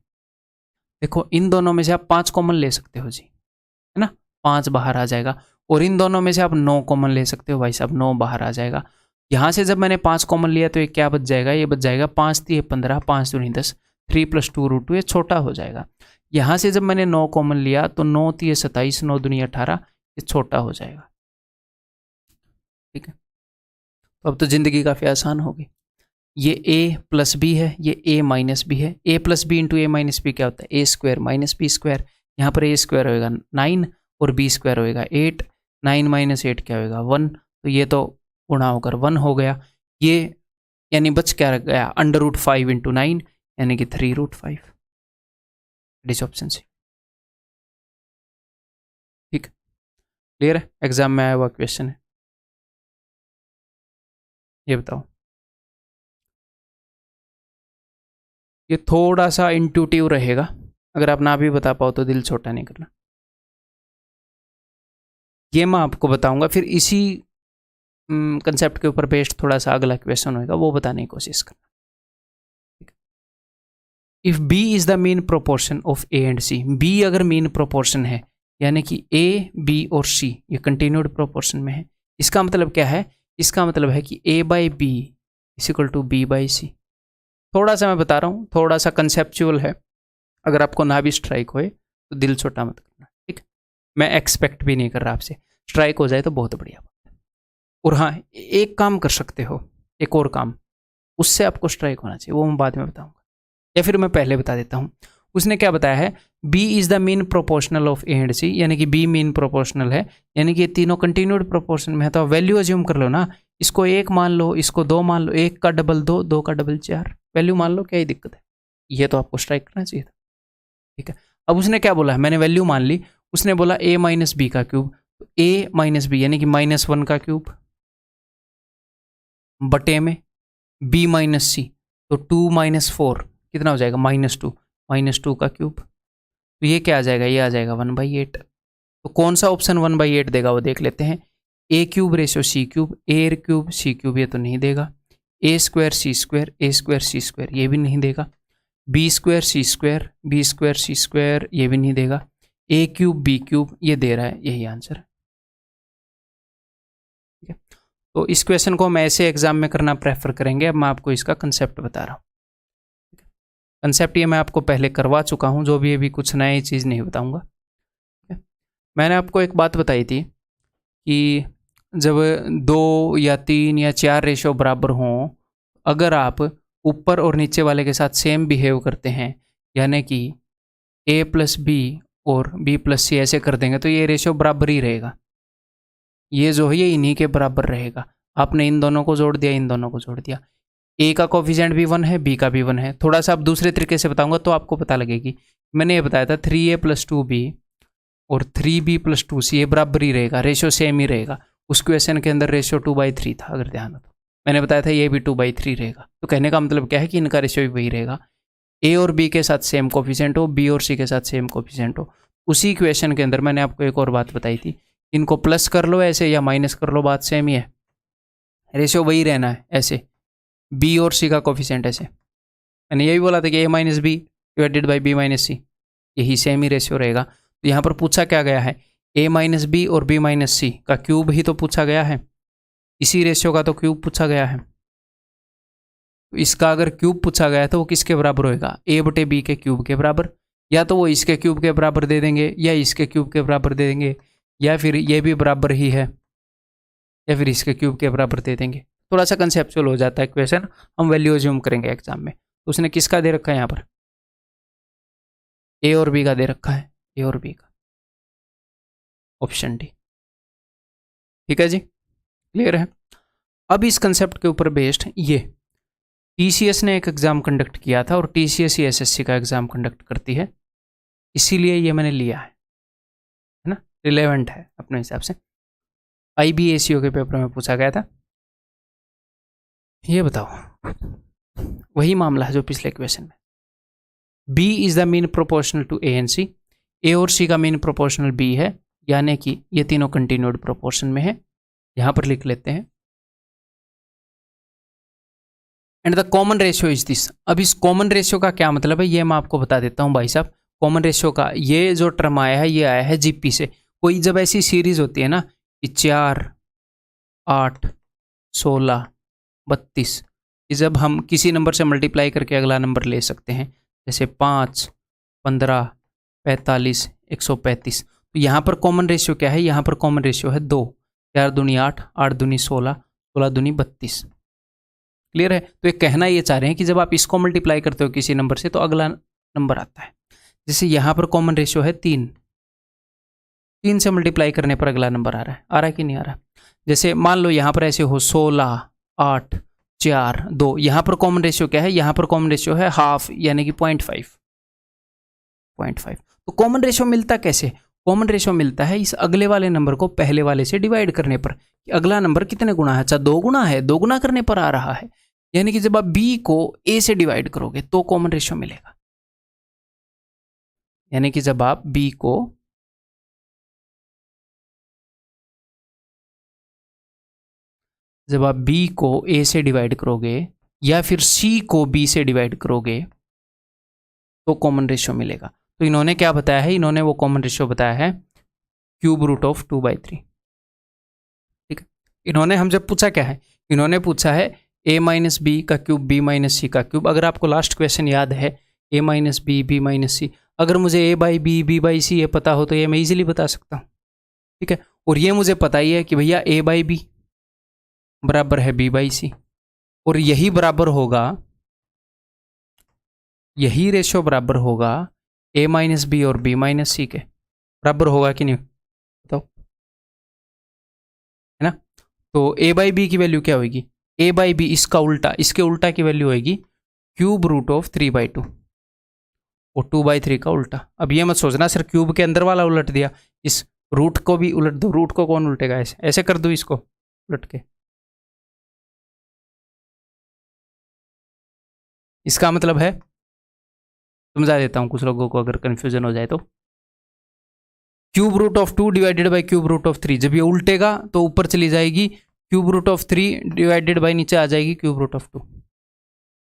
देखो इन दोनों में से आप 5 कॉमन ले सकते हो जी, है ना, 5 बाहर आ जाएगा। और इन दोनों में से आप 9 कॉमन ले सकते हो भाई साहब, 9 बाहर आ जाएगा। यहाँ से जब मैंने 5 कॉमन लिया तो ये क्या बच जाएगा? ये बच जाएगा 5 3 15, 5 दूनी 10, 3 + 2√2, ये छोटा हो जाएगा। यहाँ से जब मैंने 9 कॉमन लिया तो 9 3 27, 9 दूनी 18, ये छोटा हो जाएगा। ठीक है, तो अब तो ज़िंदगी काफ़ी आसान होगी। ये a प्लस बी है, ये a माइनस बी है। a plus B into A minus B क्या होता है? a square minus B square. यहाँ पर a स्क्वायर होएगा 9 और b स्क्वायर होएगा 8, 9 माइनस 8 क्या होएगा? 1, तो ये तो गुणा होकर 1 हो गया। ये यानी बच क्या गया? √5 इंटू 9 यानी कि 3√5। This option C. ठीक, क्लियर है? एग्जाम में आया हुआ क्वेश्चन है, ये बताओ। ये थोड़ा सा इंट्यूटिव रहेगा, अगर आप ना भी बता पाओ तो दिल छोटा नहीं करना। ये मैं आपको बताऊंगा, फिर इसी कंसेप्ट के ऊपर बेस्ड थोड़ा सा अगला क्वेश्चन होगा, वो बताने की कोशिश करना। If B is the mean proportion of A and C, B अगर मीन प्रोपोर्शन है यानी कि ए बी और सी ये कंटिन्यूड प्रोपोर्शन में है, इसका मतलब क्या है? इसका मतलब है कि A by B is equal to B by C. थोड़ा सा मैं बता रहा हूँ, थोड़ा सा कंसेप्चुअल है, अगर आपको ना भी स्ट्राइक होए तो दिल छोटा मत करना। ठीक, मैं एक्सपेक्ट भी नहीं कर रहा आपसे। स्ट्राइक हो जाए तो बहुत बढ़िया बात है। और हाँ, एक काम कर सकते हो, एक और काम, उससे आपको स्ट्राइक होना चाहिए, वो मैं बाद में बताऊंगा, या फिर मैं पहले बता देता हूँ। उसने क्या बताया है, B is the mean proportional of A and C, यानी कि B मीन प्रोपोर्शनल है, यानी कि ये तीनों कंटिन्यूड प्रोपोर्शन में है। तो वैल्यू अज्यूम कर लो ना, इसको 1 मान लो, इसको 2 मान लो, 1 का डबल 2, 2 का डबल 4, वैल्यू मान लो, क्या ही दिक्कत है। ये तो आपको स्ट्राइक करना चाहिए था। ठीक है, अब उसने क्या बोला है, मैंने वैल्यू मान ली, उसने बोला a माइनस बी का क्यूब, तो a माइनस बी यानी कि -1 का क्यूब बटे में b माइनस सी, तो 2 माइनस 4 कितना हो जाएगा, -2 का क्यूब। तो ये क्या आ जाएगा, ये आ जाएगा 1/8। तो कौन सा ऑप्शन 1/8 देगा वो देख लेते हैं। a cube ratio C cube, a cube C cube ये तो नहीं देगा, a square C square, a square C square ये भी नहीं देगा, b square C square, b square C square ये भी नहीं देगा, a क्यूब b क्यूब ये दे रहा है, यही आंसर है। ठीक है, तो इस क्वेश्चन को हम ऐसे एग्जाम में करना प्रेफर करेंगे। अब मैं आपको इसका कंसेप्ट बता रहा हूँ। कंसेप्ट ये मैं आपको पहले करवा चुका हूँ, जो भी अभी कुछ नई चीज़ नहीं बताऊंगा। मैंने आपको एक बात बताई थी कि जब 2 या 3 या 4 रेशो बराबर हों, अगर आप ऊपर और नीचे वाले के साथ सेम बिहेव करते हैं, यानी कि a प्लस बी और b प्लस सी ऐसे कर देंगे, तो ये रेशो बराबर ही रहेगा। ये जो है ये इन्हीं के बराबर रहेगा। आपने इन दोनों को जोड़ दिया, इन दोनों को जोड़ दिया, a का कोफिशिएंट भी 1 है, b का भी 1 है। थोड़ा सा अब दूसरे तरीके से बताऊंगा तो आपको पता लगेगी। मैंने ये बताया था 3a प्लस 2b और 3b प्लस 2c ये बराबर ही रहेगा, रेशो सेम ही रहेगा। उस क्वेश्चन के अंदर रेशो 2/3 था, अगर ध्यान हो तो मैंने बताया था ये भी 2/3 रहेगा। तो कहने का मतलब क्या है कि इनका रेशो भी वही रहेगा, a और b के साथ सेम कोफिशिएंट हो, b और c के साथ सेम कोफिशिएंट हो। उसी क्वेश्चन के अंदर मैंने आपको एक और बात बताई थी, इनको प्लस कर लो ऐसे या माइनस कर लो, बात सेम ही है, रेशो वही रहना है। ऐसे b और c का कोफिशिएंट ऐसे, मैंने यही बोला था कि a minus B divided by b minus C, यही सेम ही रेशियो रहेगा। तो यहाँ पर पूछा क्या गया है, a माइनस बी और b माइनस सी का क्यूब ही तो पूछा गया है, इसी रेशियो का तो क्यूब पूछा गया है। तो इसका अगर क्यूब पूछा गया है तो वो किसके बराबर होएगा, a बटे b के क्यूब के बराबर। या तो वो इसके क्यूब के बराबर दे देंगे, या इसके क्यूब के बराबर दे देंगे, या फिर ये भी बराबर ही है, या फिर इसके क्यूब के बराबर दे देंगे। थोड़ा सा कंसेप्चुअल हो जाता है क्वेश्चन, हम वैल्यू अज्यूम करेंगे एग्जाम में। तो उसने किसका दे रखा है यहाँ पर, a और b का दे रखा है, a और b का, ऑप्शन डी। ठीक है जी, क्लियर है। अब इस कंसेप्ट के ऊपर बेस्ड ये टीसीएस ने एक एग्जाम कंडक्ट किया था और टीसीएस ही एसएससी का एग्जाम कंडक्ट करती है, इसीलिए ये मैंने लिया है ना, रिलेवेंट है अपने हिसाब से। आईबीएसईओ के पेपर में पूछा गया था। ये बताओ, वही मामला है जो पिछले क्वेश्चन में, B is the mean proportional to A and C, A और सी का मीन प्रोपोर्शनल B है, यानी कि ये तीनों कंटिन्यूड प्रोपोर्शन में है। यहां पर लिख लेते हैं, and the common ratio is this. अब इस कॉमन रेशियो का क्या मतलब है ये मैं आपको बता देता हूं भाई साहब। कॉमन रेशियो का ये जो टर्म आया है ये आया है जीपी से। कोई जब ऐसी सीरीज होती है ना कि 4, 8, 16, 32, जब हम किसी नंबर से मल्टीप्लाई करके अगला नंबर ले सकते हैं, जैसे 5, 15, 45, 135, तो यहाँ पर कॉमन रेशियो क्या है, यहाँ पर कॉमन रेशियो है 2, 4 दूनी 8, 8 दूनी 16, 16 दूनी 32। क्लियर है। तो ये कहना ये चाह रहे हैं कि जब आप इसको मल्टीप्लाई करते हो किसी नंबर से तो अगला नंबर आता है। जैसे यहाँ पर कॉमन रेशियो है 3, 3 से मल्टीप्लाई करने पर अगला नंबर आ रहा है कि नहीं आ रहा। जैसे मान लो यहाँ पर ऐसे हो 16, 8, 4, 2, यहाँ पर कॉमन रेशियो क्या है, यहाँ पर कॉमन रेशियो है हाफ, यानी कि 0.5। तो कॉमन रेशियो मिलता कैसे, कॉमन रेशियो मिलता है इस अगले वाले नंबर को पहले वाले से डिवाइड करने पर। अगला नंबर कितने गुना है, अच्छा 2 गुना है, 2 गुना करने पर आ रहा है। यानी कि जब आप b को a से डिवाइड करोगे तो कॉमन रेशियो मिलेगा। यानी कि जब आप b को a से डिवाइड करोगे या फिर c को b से डिवाइड करोगे तो कॉमन रेशियो मिलेगा। तो इन्होंने क्या बताया है, इन्होंने वो कॉमन रेशियो बताया है क्यूब रूट ऑफ 2/3। ठीक है, इन्होंने हमसे पूछा क्या है, इन्होंने पूछा है a माइनस बी का क्यूब, b माइनस सी का क्यूब। अगर आपको लास्ट क्वेश्चन याद है a minus B, b minus C, अगर मुझे A by B, B by C ये पता हो तो ये मैं इजीली बता सकता हूँ, ठीक है। और ये मुझे पता ही है कि भैया ए बाई बी बराबर है बी बाई सी, और यही बराबर होगा, यही रेशियो बराबर होगा ए माइनस बी और बी माइनस सी के, बराबर होगा कि नहीं बताओ, है ना। तो ए बाई बी की वैल्यू क्या होगी, ए बाई बी इसका उल्टा, इसके उल्टा की वैल्यू होगी क्यूब रूट ऑफ 3/2 और 2/3 का उल्टा। अब ये मत सोचना सर क्यूब के अंदर वाला उलट दिया, इस रूट को भी उलट दो, रूट को कौन उल्टेगा, ऐसे ऐसे कर दो इसको उलट के। इसका मतलब है, समझा देता हूं कुछ लोगों को अगर कंफ्यूजन हो जाए तो, cube root of 2 divided by cube root of 3, जब ये उल्टेगा तो ऊपर चली जाएगी cube root of 3 divided by नीचे आ जाएगी क्यूब रूट ऑफ 2,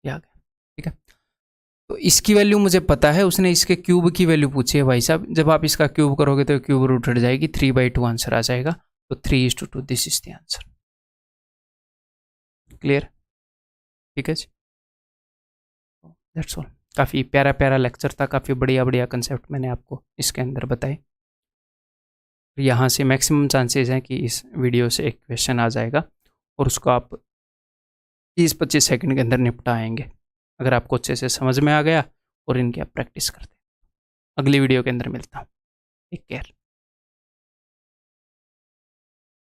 ये आ गया, ठीक है। तो इसकी वैल्यू मुझे पता है, उसने इसके क्यूब की वैल्यू पूछी है भाई साहब, जब आप इसका क्यूब करोगे तो क्यूब रूट हट जाएगी, 3/2 आंसर आ जाएगा, तो 3:2 this is the answer. Clear, ठीक है जी, दैट्स ऑल। काफ़ी प्यारा प्यारा लेक्चर था, काफ़ी बढ़िया बढ़िया कंसेप्ट मैंने आपको इसके अंदर बताए। यहाँ से मैक्सिमम चांसेस हैं कि इस वीडियो से एक क्वेश्चन आ जाएगा और उसको आप 30-25 सेकंड के अंदर निपटाएंगे, अगर आपको अच्छे से समझ में आ गया और इनकी आप प्रैक्टिस करते हैं। अगली वीडियो के अंदर मिलता हूँ, टेक केयर।